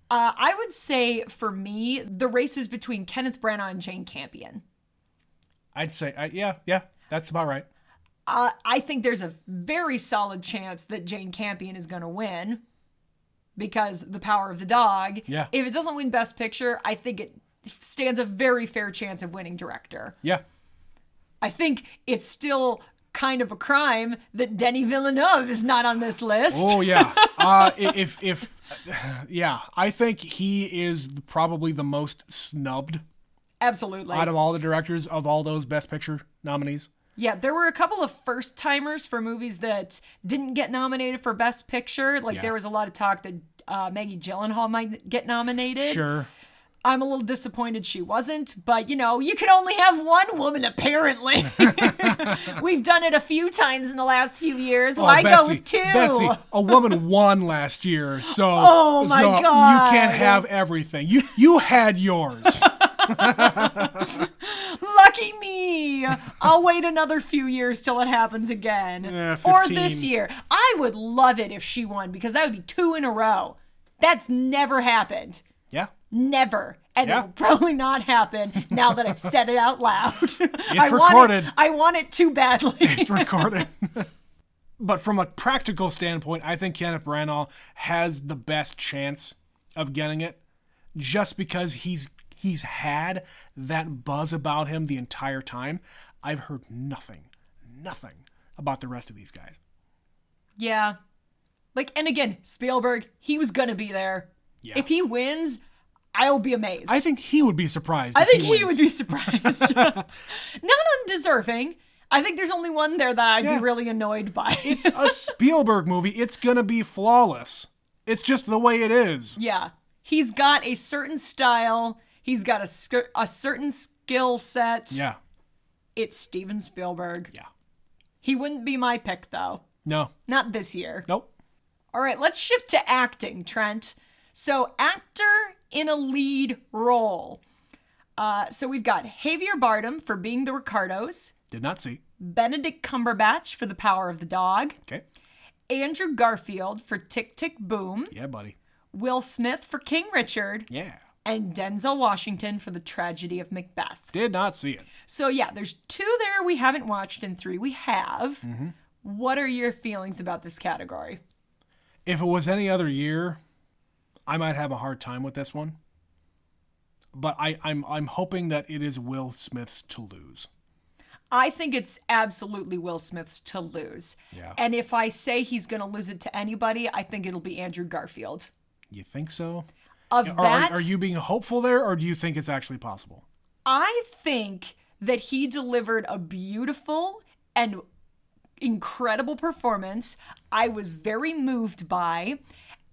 I would say, for me, the race is between Kenneth Branagh and Jane Campion. I'd say, yeah, that's about right. I think there's a very solid chance that Jane Campion is going to win, because The Power of the Dog. Yeah. If it doesn't win Best Picture, I think stands a very fair chance of winning director. Yeah. I think it's still kind of a crime that Denis Villeneuve is not on this list. Oh yeah. Yeah, I think he is probably the most snubbed Absolutely. out of all the directors of all those Best Picture nominees. Yeah, there were a couple of first-timers for movies that didn't get nominated for Best Picture. Like, there was a lot of talk that Maggie Gyllenhaal might get nominated. Sure. I'm a little disappointed she wasn't, but, you know, you can only have one woman, apparently. We've done it a few times in the last few years. Why go with two? Betsy, a woman won last year, so, Oh, my so God. you can't have everything. You had yours. Lucky me! I'll wait another few years till it happens again. Or 15. this year. I would love it if she won, because that would be 2 in a row. That's never happened. Yeah. Never. And Yeah. it will probably not happen now that I've said it out loud. It's recorded. I want it too badly. It's recorded. But from a practical standpoint, I think Kenneth Branagh has the best chance of getting it, just because he's had that buzz about him the entire time. I've heard nothing about the rest of these guys. Yeah. Like, and again, Spielberg, he was gonna be there. Yeah. If he wins, I'll be amazed. I think he would be surprised. I if think he he wins. would be surprised. Not undeserving. I think there's only one there that I'd be really annoyed by. It's a Spielberg movie. It's gonna be flawless. It's just the way it is. Yeah. He's got a certain style. He's got a certain skill set. Yeah. It's Steven Spielberg. Yeah. He wouldn't be my pick, though. No. Not this year. Nope. All right, let's shift to acting, Trent. So, actor in a lead role. So we've got Javier Bardem for Being the Ricardos, Did not see. Benedict Cumberbatch for The Power of the Dog, Okay. Andrew Garfield for Tick, Tick, Boom, Yeah, buddy. Will Smith for King Richard, Yeah. and Denzel Washington for The Tragedy of Macbeth. Did not see it. So yeah, there's 2 there we haven't watched and 3 we have. Mm-hmm. What are your feelings about this category? If it was any other year, I might have a hard time with this one. But I'm hoping that it is Will Smith's to lose. I think it's absolutely Will Smith's to lose. Yeah. And if I say he's going to lose it to anybody, I think it'll be Andrew Garfield. You think so? Are you being hopeful there, or do you think it's actually possible? I think that he delivered a beautiful and incredible performance. I was very moved by,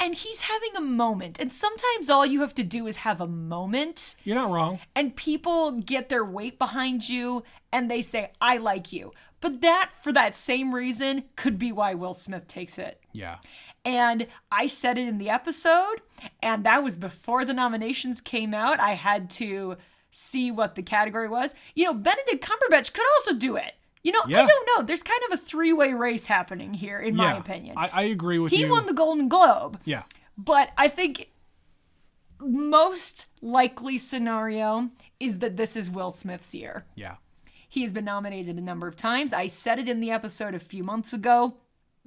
and he's having a moment. And sometimes all you have to do is have a moment, You're not wrong. and people get their weight behind you and they say, I like you. But that, for that same reason, could be why Will Smith takes it. Yeah. And I said it in the episode, and that was before the nominations came out. I had to see what the category was. You know, Benedict Cumberbatch could also do it. You know, Yeah. I don't know. There's kind of a 3-way race happening here, in my opinion. I agree with you. He won the Golden Globe. Yeah. But I think most likely scenario is that this is Will Smith's year. Yeah. He has been nominated a number of times. I said it in the episode a few months ago,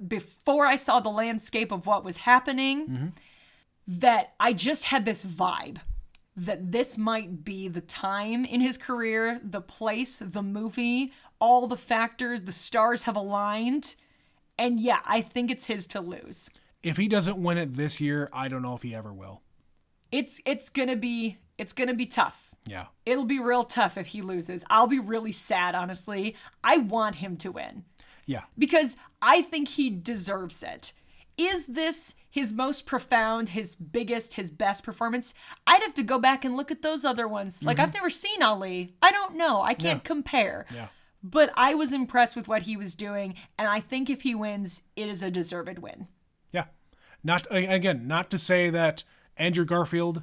before I saw the landscape of what was happening, that I just had this vibe that this might be the time in his career, the place, the movie, all the factors, the stars have aligned. And yeah, I think it's his to lose. If he doesn't win it this year, I don't know if he ever will. It's gonna be tough. Yeah. It'll be real tough if he loses. I'll be really sad, honestly. I want him to win. Yeah. Because I think he deserves it. Is this his most profound, his biggest, his best performance? I'd have to go back and look at those other ones. Like, I've never seen Ali. I don't know. I can't compare. Yeah. But I was impressed with what he was doing, and I think if he wins, it is a deserved win. Yeah. Not to say that Andrew Garfield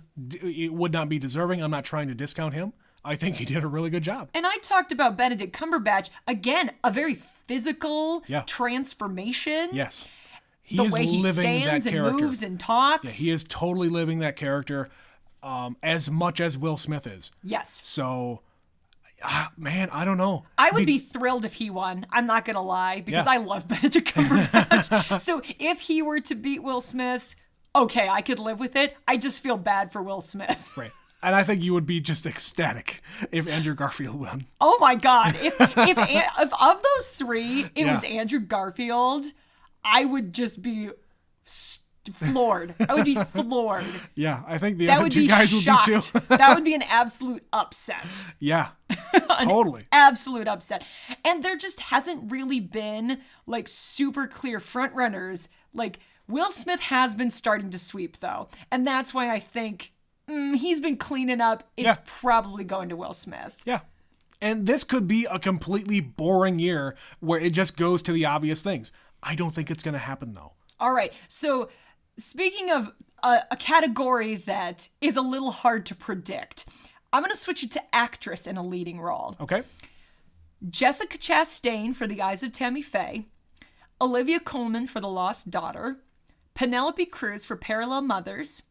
would not be deserving. I'm not trying to discount him. I think he did a really good job. And I talked about Benedict Cumberbatch. Again, a very physical Yeah. transformation. Yes. He The is way he living stands that and character. moves and talks. Yeah, he is totally living that character as much as Will Smith is. Yes. So, man, I don't know. I would be thrilled if he won. I'm not going to lie, because Yeah. I love Benedict Cumberbatch. So if he were to beat Will Smith, okay, I could live with it. I just feel bad for Will Smith. Right. And I think you would be just ecstatic if Andrew Garfield won. Oh my God. If of those three, it was Andrew Garfield, I would just be floored. I would be floored. Yeah, I think the other two guys would be too. That would be an absolute upset. Yeah, totally. Absolute upset. And there just hasn't really been like super clear front runners. Like Will Smith has been starting to sweep though. And that's why I think he's been cleaning up. It's probably going to Will Smith. Yeah. And this could be a completely boring year where it just goes to the obvious things. I don't think it's going to happen though. All right. So speaking of a category that is a little hard to predict, I'm going to switch it to actress in a leading role. Okay. Jessica Chastain for The Eyes of Tammy Faye, Olivia Colman for The Lost Daughter, Penelope Cruz for Parallel Mothers,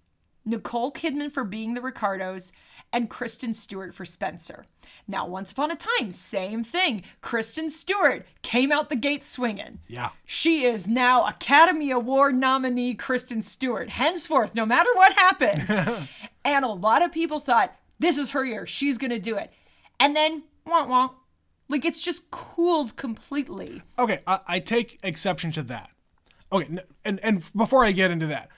Nicole Kidman for Being the Ricardos, and Kristen Stewart for Spencer. Now, once upon a time, same thing. Kristen Stewart came out the gate swinging. Yeah. She is now Academy Award nominee Kristen Stewart. Henceforth, no matter what happens. And a lot of people thought, this is her year. She's going to do it. And then, wonk, wonk. Like, it's just cooled completely. Okay, I take exception to that. Okay, and before I get into that,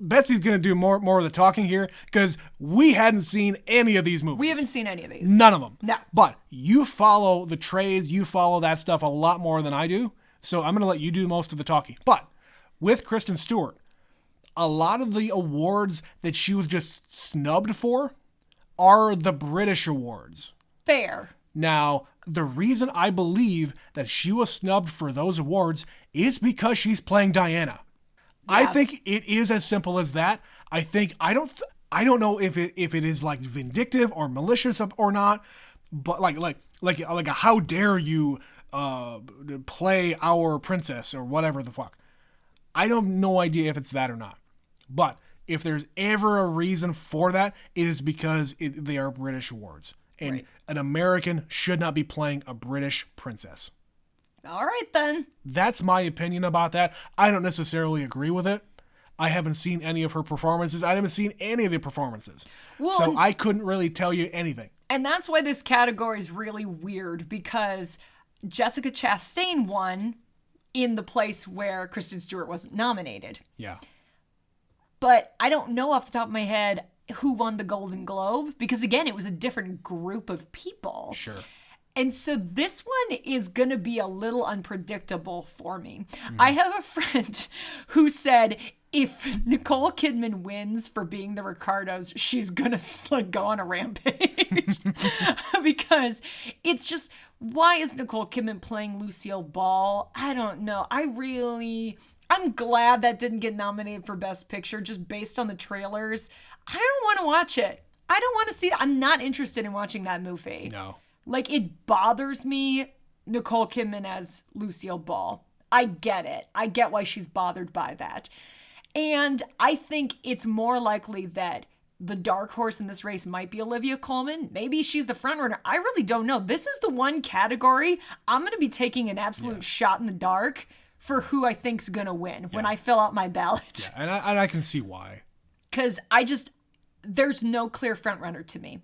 Betsy's going to do more of the talking here because we hadn't seen any of these movies. We haven't seen any of these. None of them. No. But you follow the trades, you follow that stuff a lot more than I do. So I'm going to let you do most of the talking. But with Kristen Stewart, a lot of the awards that she was just snubbed for are the British awards. Fair. Now, the reason I believe that she was snubbed for those awards is because she's playing Diana. Yeah. I think it is as simple as that. I don't know if it is like vindictive or malicious or not, but like a how dare you play our princess or whatever the fuck. I have no idea if it's that or not. But if there's ever a reason for that, it is because they are British awards. And an American should not be playing a British princess. All right, then. That's my opinion about that. I don't necessarily agree with it. I haven't seen any of her performances. I haven't seen any of the performances. Well, so I couldn't really tell you anything. And that's why this category is really weird, because Jessica Chastain won in the place where Kristen Stewart wasn't nominated. Yeah. But I don't know off the top of my head who won the Golden Globe, because again, it was a different group of people. Sure. And so this one is going to be a little unpredictable for me. I have a friend who said if Nicole Kidman wins for Being the Ricardos, she's going to go on a rampage. Because it's just, why is Nicole Kidman playing Lucille Ball? I don't know. I'm glad that didn't get nominated for Best Picture just based on the trailers. I don't want to watch it. I don't want to see it. I'm not interested in watching that movie. No. Like, it bothers me, Nicole Kidman as Lucille Ball. I get it. I get why she's bothered by that. And I think it's more likely that the dark horse in this race might be Olivia Colman. Maybe she's the front runner. I really don't know. This is the one category I'm going to be taking an absolute shot in the dark for who I think's going to win when I fill out my ballot. Yeah, and I can see why. Because there's no clear front runner to me.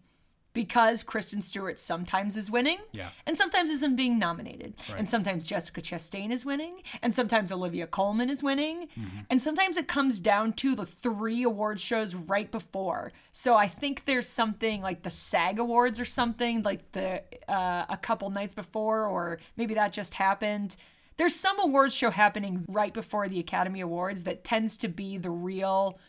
Because Kristen Stewart sometimes is winning, and sometimes isn't being nominated. Right. And sometimes Jessica Chastain is winning, and sometimes Olivia Colman is winning, and sometimes it comes down to the 3 award shows right before. So I think there's something like the SAG Awards or something, like a couple nights before, or maybe that just happened. There's some awards show happening right before the Academy Awards that tends to be the real,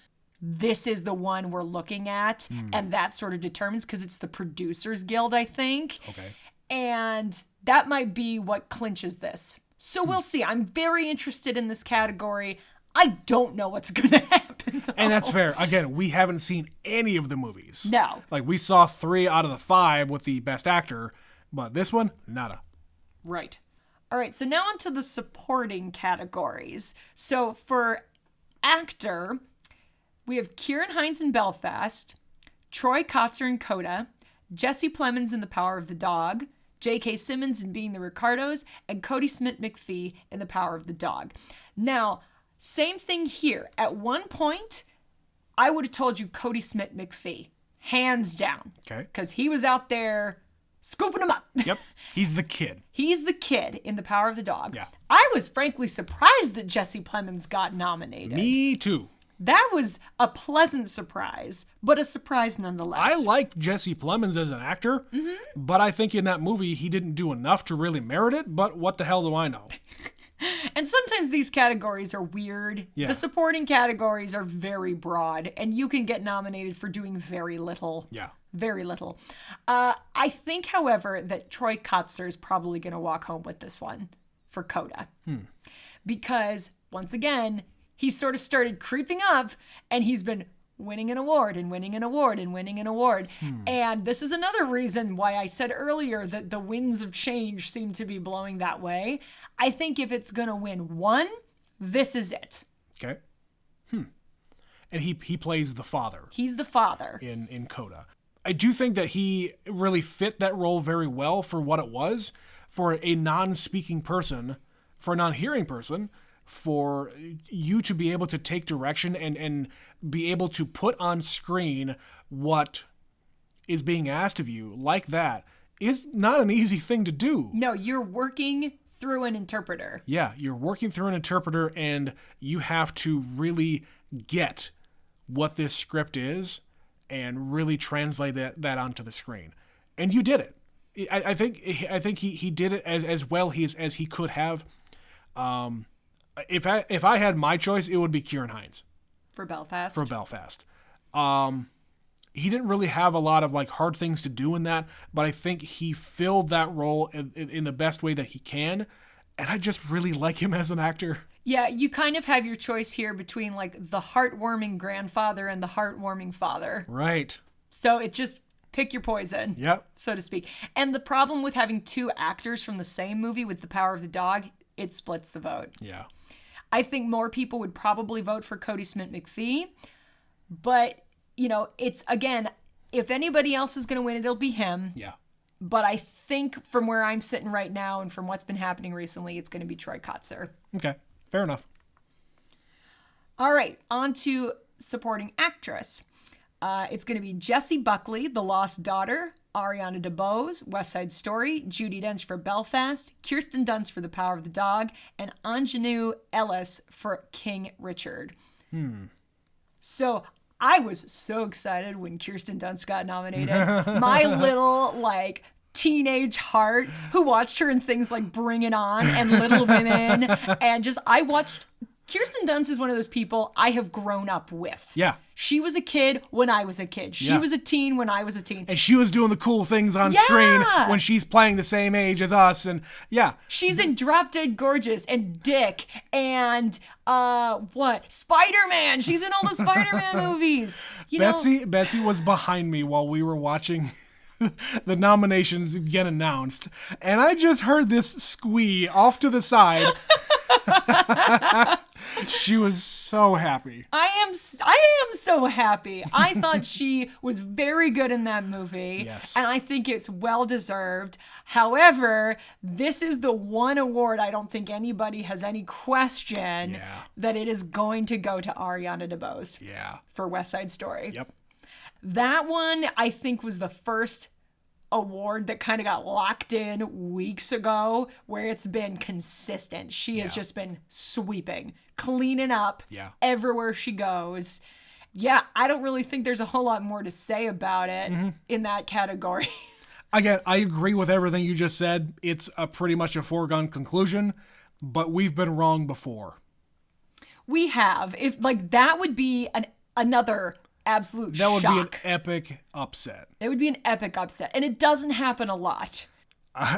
this is the one we're looking at, and that sort of determines, because it's the Producers Guild, I think. Okay. And that might be what clinches this. So we'll see. I'm very interested in this category. I don't know what's going to happen, though. And that's fair. Again, we haven't seen any of the movies. No. Like, we saw 3 out of the 5 with the Best Actor, but this one, nada. Right. All right, so now on to the supporting categories. So for actor, we have Ciarán Hinds in Belfast, Troy Kotsur in Coda, Jesse Plemons in The Power of the Dog, J.K. Simmons in Being the Ricardos, and Cody Smith-McPhee in The Power of the Dog. Now, same thing here. At one point, I would have told you Cody Smith-McPhee. hands down. Okay. Because he was out there scooping them up. Yep. He's the kid. He's the kid in The Power of the Dog. Yeah. I was frankly surprised that Jesse Plemons got nominated. Me too. That was a pleasant surprise, but a surprise nonetheless. I like Jesse Plemons as an actor, but I think in that movie he didn't do enough to really merit it, but what the hell do I know? And sometimes these categories are weird. Yeah. The supporting categories are very broad, and you can get nominated for doing very little. Yeah. Very little. I think, however, that Troy Kotsur is probably going to walk home with this one for Coda. Because, once again, he sort of started creeping up, and he's been winning an award and winning an award and winning an award. And this is another reason why I said earlier that the winds of change seem to be blowing that way. I think if it's going to win one, this is it. Okay. And he plays the father He's the father. in Coda. I do think that he really fit that role very well for what it was, for a non-speaking person, for a non-hearing person, for you to be able to take direction and be able to put on screen what is being asked of you like that is not an easy thing to do. No, you're working through an interpreter. Yeah, you're working through an interpreter and you have to really get what this script is and really translate that onto the screen. And you did it. I think he did it as well as he could have. If I had my choice, it would be Kieran Hines For Belfast. for Belfast. He didn't really have a lot of like hard things to do in that, but I think he filled that role in the best way that he can, and I just really like him as an actor. Yeah, you kind of have your choice here between like the heartwarming grandfather and the heartwarming father. Right. So it just pick your poison. Yep. So to speak. And the problem with having two actors from the same movie with The Power of the Dog, it splits the vote. Yeah. I think more people would probably vote for Cody Smith-McPhee, but it's, again, if anybody else is going to win it, it'll be him. Yeah. But I think from where I'm sitting right now and from what's been happening recently, it's going to be Troy Kotsur. Okay. Fair enough. All right, on to supporting actress. It's going to be Jessie Buckley, The Lost Daughter, Ariana DeBose, West Side Story, Judi Dench for Belfast, Kirsten Dunst for The Power of the Dog, and Anjanou Ellis for King Richard. So I was so excited when Kirsten Dunst got nominated. My little, teenage heart who watched her in things like Bring It On and Little Women, and I watched. Kirsten Dunst is one of those people I have grown up with. Yeah. She was a kid when I was a kid. She was a teen when I was a teen. And she was doing the cool things on screen when she's playing the same age as us. And yeah. She's in Drop Dead Gorgeous and Dick and Spider-Man. She's in all the Spider-Man movies. Betsy was behind me while we were watching the nominations get announced. And I just heard this squee off to the side. She was so happy. I am so happy. I thought she was very good in that movie. Yes. And I think it's well deserved. However, this is the one award I don't think anybody has any question that it is going to go to Ariana DeBose. Yeah. For West Side Story. Yep. That one, I think, was the first award that kind of got locked in weeks ago, where it's been consistent. She has just been sweeping, cleaning up everywhere she goes. Yeah, I don't really think there's a whole lot more to say about it in that category. Again, I agree with everything you just said. It's pretty much a foregone conclusion, but we've been wrong before. We have. If that would be another absolute shock. That would be an epic upset. It would be an epic upset. And it doesn't happen a lot.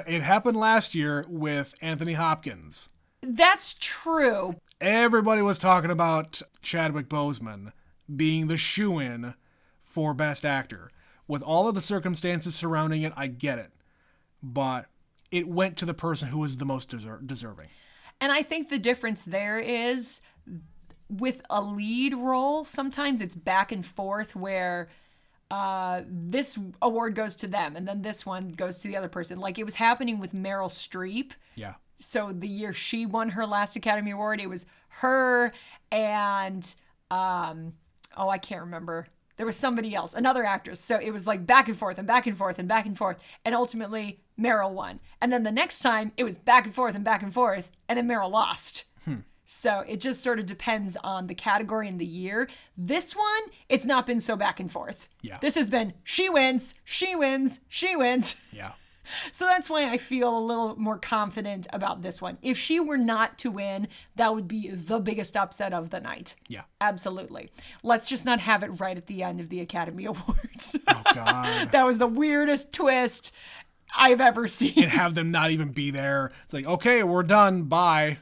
It happened last year with Anthony Hopkins. That's true. Everybody was talking about Chadwick Boseman being the shoo-in for Best Actor. With all of the circumstances surrounding it, I get it. But it went to the person who was the most deserving. And I think the difference there is, with a lead role, sometimes it's back and forth where this award goes to them and then this one goes to the other person. Like it was happening with Meryl Streep. Yeah. So the year she won her last Academy Award, it was her and, I can't remember there was somebody else, another actress. So it was like back and forth and back and forth and back and forth. And ultimately, Meryl won. And then the next time, it was back and forth and back and forth. And then Meryl lost. So it just sort of depends on the category and the year. This one, it's not been so back and forth. Yeah. This has been she wins, she wins, she wins. Yeah. So that's why I feel a little more confident about this one. If she were not to win, that would be the biggest upset of the night. Yeah. Absolutely. Let's just not have it right at the end of the Academy Awards. Oh, God. That was the weirdest twist I've ever seen. And have them not even be there. It's like, okay, we're done. Bye.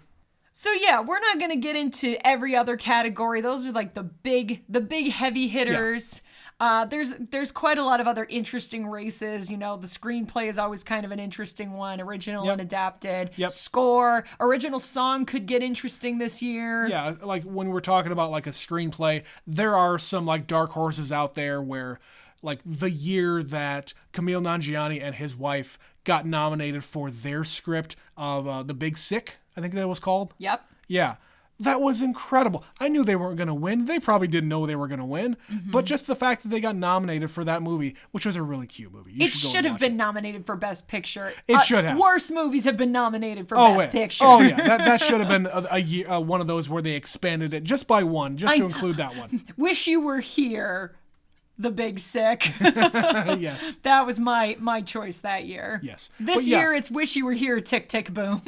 So yeah, we're not going to get into every other category. Those are like the big heavy hitters. Yeah. There's quite a lot of other interesting races. You know, the screenplay is always kind of an interesting one. Original and adapted. Yep. Score. Original song could get interesting this year. Yeah, like when we're talking about like a screenplay, there are some like dark horses out there where like the year that Kumail Nanjiani and his wife got nominated for their script of The Big Sick, I think that was called. Yep. Yeah. That was incredible. I knew they weren't going to win. They probably didn't know they were going to win. But just the fact that they got nominated for that movie, which was a really cute movie. It should have been nominated for Best Picture. It should have. Worse movies have been nominated for Best Picture. Oh, yeah. That should have been a year, one of those where they expanded it just by one, just to include that one. Wish You Were Here. The Big Sick. Yes. That was my choice that year. Yes. This year, it's Wish You Were Here, Tick, Tick, Boom.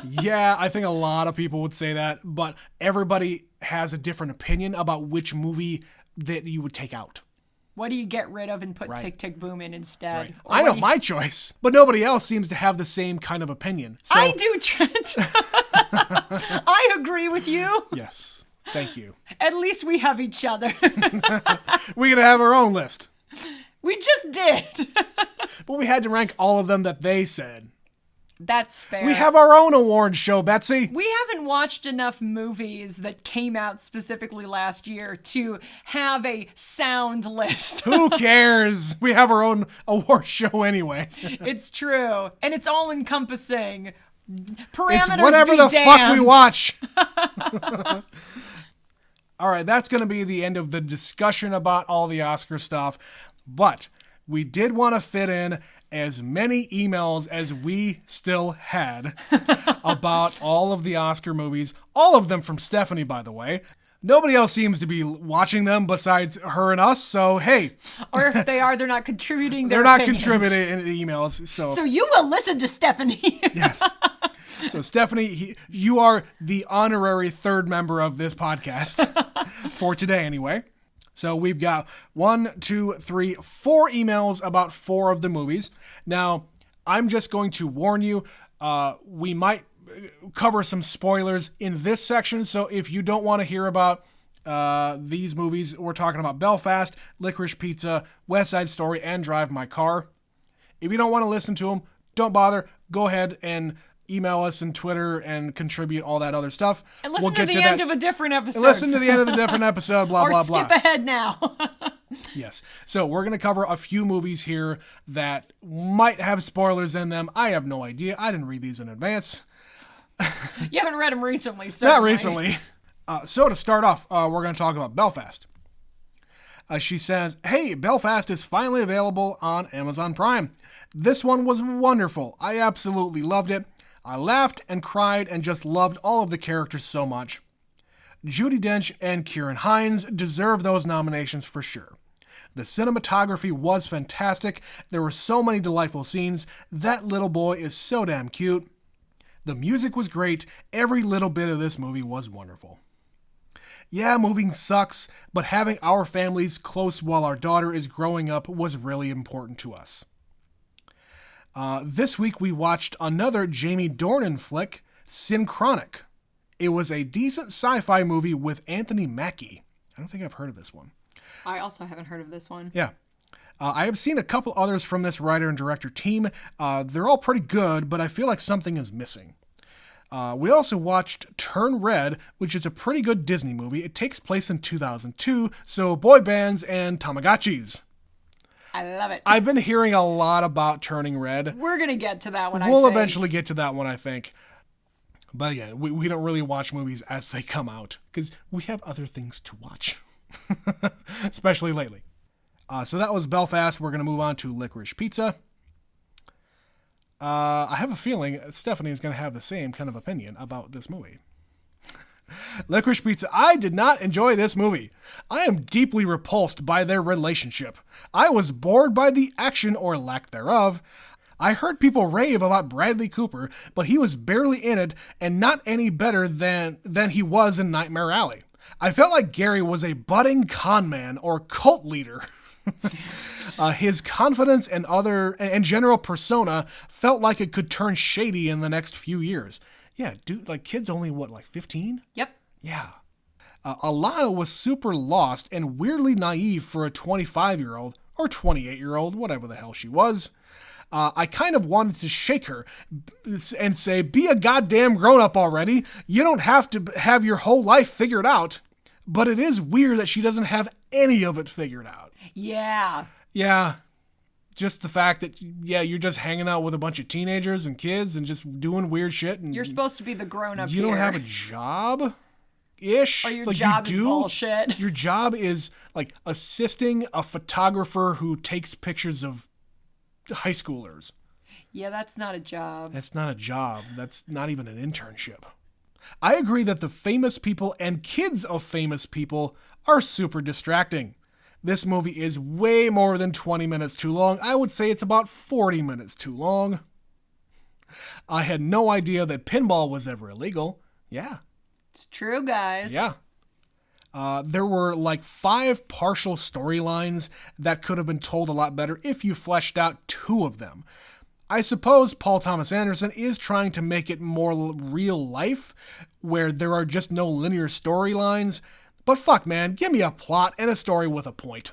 Yeah, I think a lot of people would say that, but everybody has a different opinion about which movie that you would take out. What do you get rid of and put Tick, Tick, Boom in instead? Right. I know my choice, but nobody else seems to have the same kind of opinion. So, I do, Trent. I agree with you. Yes. Thank you. At least we have each other. We're going to have our own list. We just did. But we had to rank all of them that they said. That's fair. We have our own award show, Betsy. We haven't watched enough movies that came out specifically last year to have a sound list. Who cares? We have our own award show anyway. It's true. And it's all encompassing. Parameters It's whatever be the damned. fuck we watch. All right, that's going to be the end of the discussion about all the Oscar stuff. But we did want to fit in as many emails as we still had about all of the Oscar movies. All of them from Stephanie, by the way. Nobody else seems to be watching them besides her and us, so hey. Or if they are, they're not contributing their They're not opinions. contributing in the emails. So you will listen to Stephanie. Yes. So Stephanie, you are the honorary third member of this podcast for today anyway. So we've got 4 emails about 4 of the movies. Now, I'm just going to warn you, we might cover some spoilers in this section. So if you don't want to hear about these movies, we're talking about Belfast, Licorice Pizza, West Side Story, and Drive My Car. If you don't want to listen to them, don't bother. Go ahead and email us and Twitter and contribute all that other stuff. And listen to the end of a different episode. Listen to the end of the different episode, blah, blah, blah. Or skip ahead now. Yes. So we're going to cover a few movies here that might have spoilers in them. I have no idea. I didn't read these in advance. You haven't read them recently, so. Not recently. So to start off, we're going to talk about Belfast. She says, hey, Belfast is finally available on Amazon Prime. This one was wonderful. I absolutely loved it. I laughed and cried and just loved all of the characters so much. Judi Dench and Ciarán Hinds deserve those nominations for sure. The cinematography was fantastic. There were so many delightful scenes. That little boy is so damn cute. The music was great. Every little bit of this movie was wonderful. Yeah, moving sucks, but having our families close while our daughter is growing up was really important to us. This week we watched another Jamie Dornan flick, Synchronic. It was a decent sci-fi movie with Anthony Mackie. I don't think I've heard of this one. I also haven't heard of this one. Yeah. I have seen a couple others from this writer and director team. They're all pretty good, but I feel like something is missing. We also watched Turn Red, which is a pretty good Disney movie. It takes place in 2002, so boy bands and Tamagotchis. I love it. I've been hearing a lot about Turning Red. We're going to get to that one, We'll eventually get to that one, I think. But yeah, we don't really watch movies as they come out, because we have other things to watch. Especially lately. So that was Belfast. We're going to move on to Licorice Pizza. I have a feeling Stephanie is going to have the same kind of opinion about this movie. Licorice Pizza. I did not enjoy this movie. I am deeply repulsed by their relationship. I was bored by the action or lack thereof. I heard people rave about Bradley Cooper, but he was barely in it and not any better than he was in Nightmare Alley. I felt like Gary was a budding con man or cult leader. His confidence and general persona felt like it could turn shady in the next few years. Yeah, dude, like kid's only what, like 15? Yep. Yeah. Alana was super lost and weirdly naive for a 25-year-old or 28-year-old, whatever the hell she was. I kind of wanted to shake her and say, be a goddamn grown-up already. You don't have to have your whole life figured out. But it is weird that she doesn't have any of it figured out. Yeah. Yeah. Just the fact that, yeah, you're just hanging out with a bunch of teenagers and kids and just doing weird shit. And you're supposed to be the grown-up You here. don't have a job-ish. Or your like job you is do. bullshit. Your job is, like, assisting a photographer who takes pictures of high schoolers. Yeah, that's not a job. That's not a job. That's not even an internship. I agree that the famous people and kids of famous people are super distracting. This movie is way more than 20 minutes too long. I would say it's about 40 minutes too long. I had no idea that pinball was ever illegal. Yeah. It's true, guys. Yeah. There were like 5 partial storylines that could have been told a lot better if you fleshed out 2 of them. I suppose Paul Thomas Anderson is trying to make it more real life, where there are just no linear storylines. But fuck, man, give me a plot and a story with a point.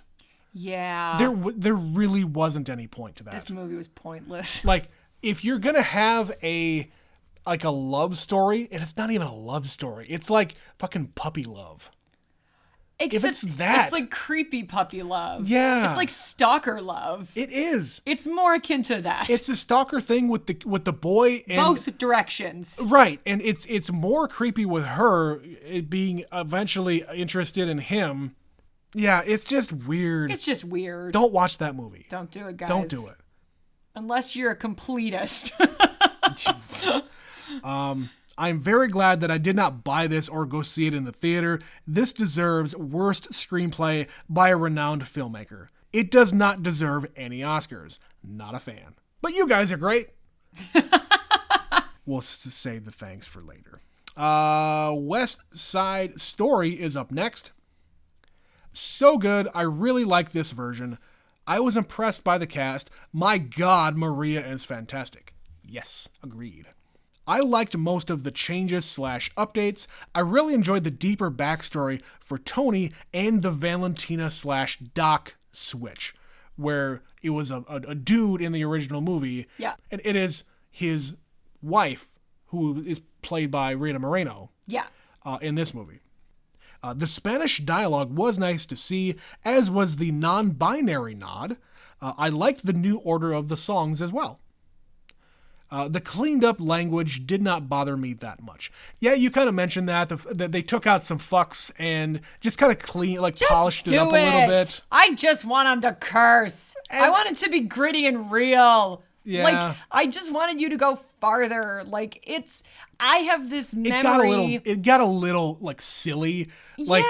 Yeah. There really wasn't any point to that. This movie was pointless. Like, if you're gonna have a love story, and it's not even a love story, it's like fucking puppy love. Except it's that. It's like creepy puppy love. Yeah. It's like stalker love. It is. It's more akin to that. It's a stalker thing with the boy and both directions. Right, and it's more creepy with her being eventually interested in him. Yeah, it's just weird. It's just weird. Don't watch that movie. Don't do it, guys. Don't do it. Unless you're a completist. I'm very glad that I did not buy this or go see it in the theater. This deserves worst screenplay by a renowned filmmaker. It does not deserve any Oscars. Not a fan. But you guys are great. We'll save the thanks for later. West Side Story is up next. So good. I really like this version. I was impressed by the cast. My God, Maria is fantastic. Yes, agreed. I liked most of the changes/updates. I really enjoyed the deeper backstory for Tony and the Valentina/Doc switch, where it was a dude in the original movie. Yeah. And it is his wife, who is played by Rita Moreno. Yeah. In this movie. The Spanish dialogue was nice to see, as was the non-binary nod. I liked the new order of the songs as well. The cleaned up language did not bother me that much. Yeah, you kind of mentioned that they took out some fucks and just kind of polished it up a little bit. I just want them to curse. I want it to be gritty and real. Yeah. Like, I just wanted you to go farther. Like, I have this memory. It got a little like silly. Like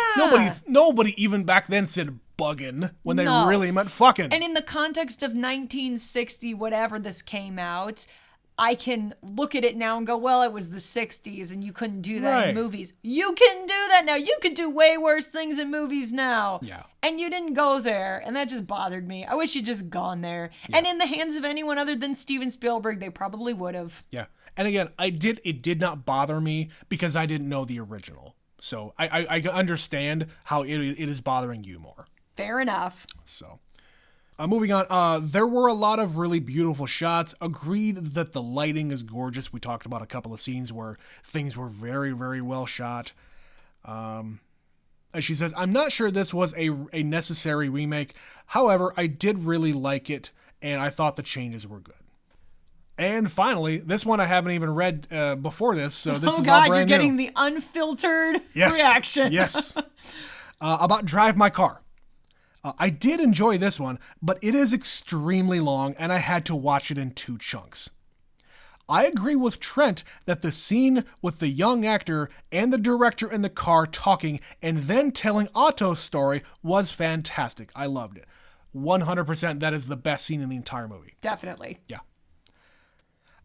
nobody even back then said buggin' when they really meant fucking. And in the context of 1960, whatever this came out, I can look at it now and go, well, it was the 60s and you couldn't do that in movies. You can do that now. You could do way worse things in movies now. Yeah. And you didn't go there. And that just bothered me. I wish you'd just gone there. Yeah. And in the hands of anyone other than Steven Spielberg, they probably would have. Yeah. And again, it did not bother me because I didn't know the original. So I understand how it is bothering you more. Fair enough. So. Moving on, there were a lot of really beautiful shots. Agreed that the lighting is gorgeous. We talked about a couple of scenes where things were very, very well shot. As she says, I'm not sure this was a necessary remake. However, I did really like it, and I thought the changes were good. And finally, this one I haven't even read before this, so this is all brand new. You're getting the unfiltered reaction. Yes. About Drive My Car. I did enjoy this one, but it is extremely long and I had to watch it in 2 chunks. I agree with Trent that the scene with the young actor and the director in the car talking and then telling Otto's story was fantastic. I loved it. 100% that is the best scene in the entire movie. Definitely. Yeah.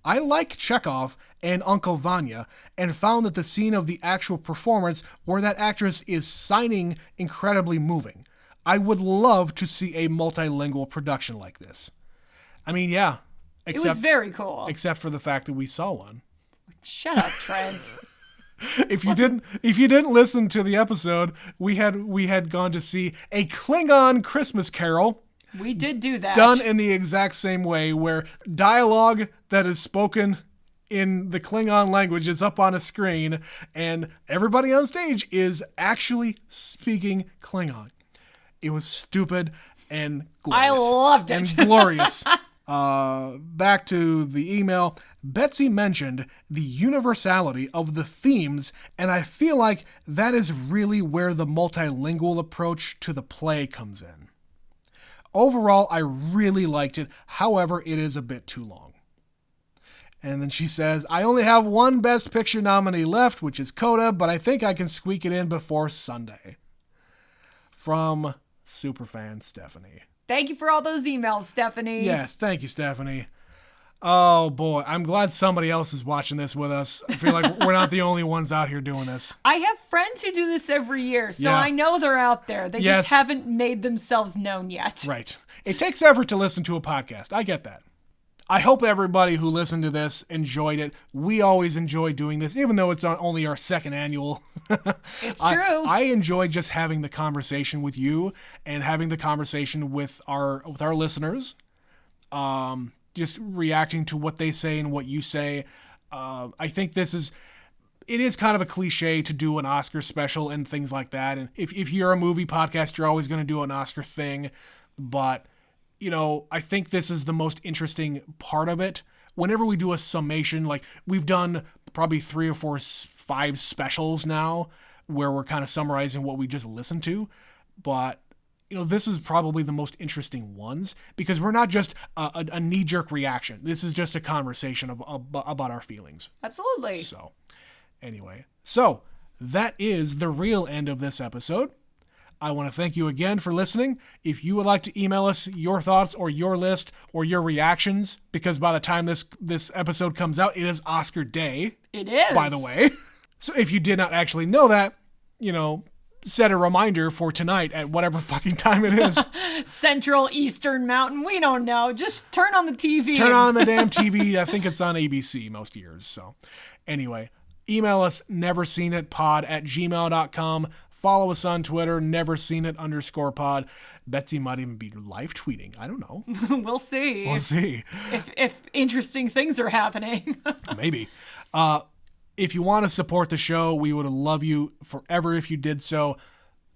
I like Chekhov and Uncle Vanya and found that the scene of the actual performance where that actress is signing incredibly moving. I would love to see a multilingual production like this. I mean, yeah. It was very cool. Except for the fact that we saw one. Shut up, Trent. If you didn't listen to the episode, we had gone to see a Klingon Christmas Carol. We did do that. Done in the exact same way, where dialogue that is spoken in the Klingon language is up on a screen, and everybody on stage is actually speaking Klingon. It was stupid and glorious. I loved it. And glorious. Back to the email. Betsy mentioned the universality of the themes, and I feel like that is really where the multilingual approach to the play comes in. Overall, I really liked it. However, it is a bit too long. And then she says, I only have one Best Picture nominee left, which is Coda, but I think I can squeak it in before Sunday. From Superfan Stephanie. Thank you for all those emails, Stephanie. Yes, thank you, Stephanie. Oh, boy. I'm glad somebody else is watching this with us. I feel like we're not the only ones out here doing this. I have friends who do this every year, so Yeah. I know they're out there. They Yes. just haven't made themselves known yet. Right. It takes effort to listen to a podcast. I get that. I hope everybody who listened to this enjoyed it. We always enjoy doing this, even though it's only our second annual. It's true. I enjoy just having the conversation with you and having the conversation with our listeners. Just reacting to what they say and what you say. I think it is kind of a cliche to do an Oscar special and things like that. And if you're a movie podcast, you're always going to do an Oscar thing. But, I think this is the most interesting part of it. Whenever we do a summation, like we've done probably 3 or 4, 5 specials now where we're kind of summarizing what we just listened to. But this is probably the most interesting ones because we're not just a knee-jerk reaction. This is just a conversation about our feelings. Absolutely. So, anyway. So, that is the real end of this episode. I want to thank you again for listening. If you would like to email us your thoughts or your list or your reactions, because by the time this episode comes out, it is Oscar Day. It is. By the way. So, if you did not actually know that, set a reminder for tonight at whatever fucking time it is. Central, Eastern, Mountain, we don't know. Just turn on the TV. Turn on the damn TV. I think it's on ABC most years. So anyway, email us neverseenitpod@gmail.com. Follow us on Twitter, neverseenit_pod. Betsy might even be live tweeting. I don't know. We'll see. We'll see. If interesting things are happening. Maybe. If you want to support the show, we would love you forever if you did so.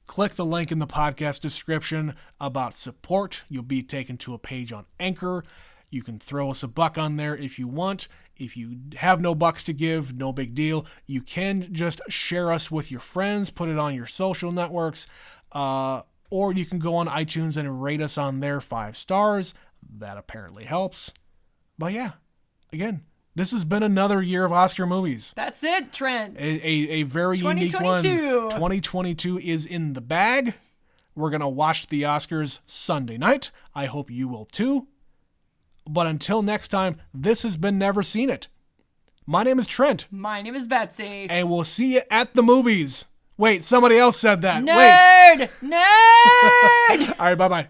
Click the link in the podcast description about support. You'll be taken to a page on Anchor. You can throw us a buck on there if you want. If you have no bucks to give, no big deal. You can just share us with your friends, put it on your social networks, or you can go on iTunes and rate us on there 5 stars. That apparently helps. But yeah, again, this has been another year of Oscar movies. That's it, Trent. A very unique one. 2022 is in the bag. We're going to watch the Oscars Sunday night. I hope you will too. But until next time, this has been Never Seen It. My name is Trent. My name is Betsy. And we'll see you at the movies. Wait, somebody else said that. Nerd! Wait. Nerd! All right, bye-bye.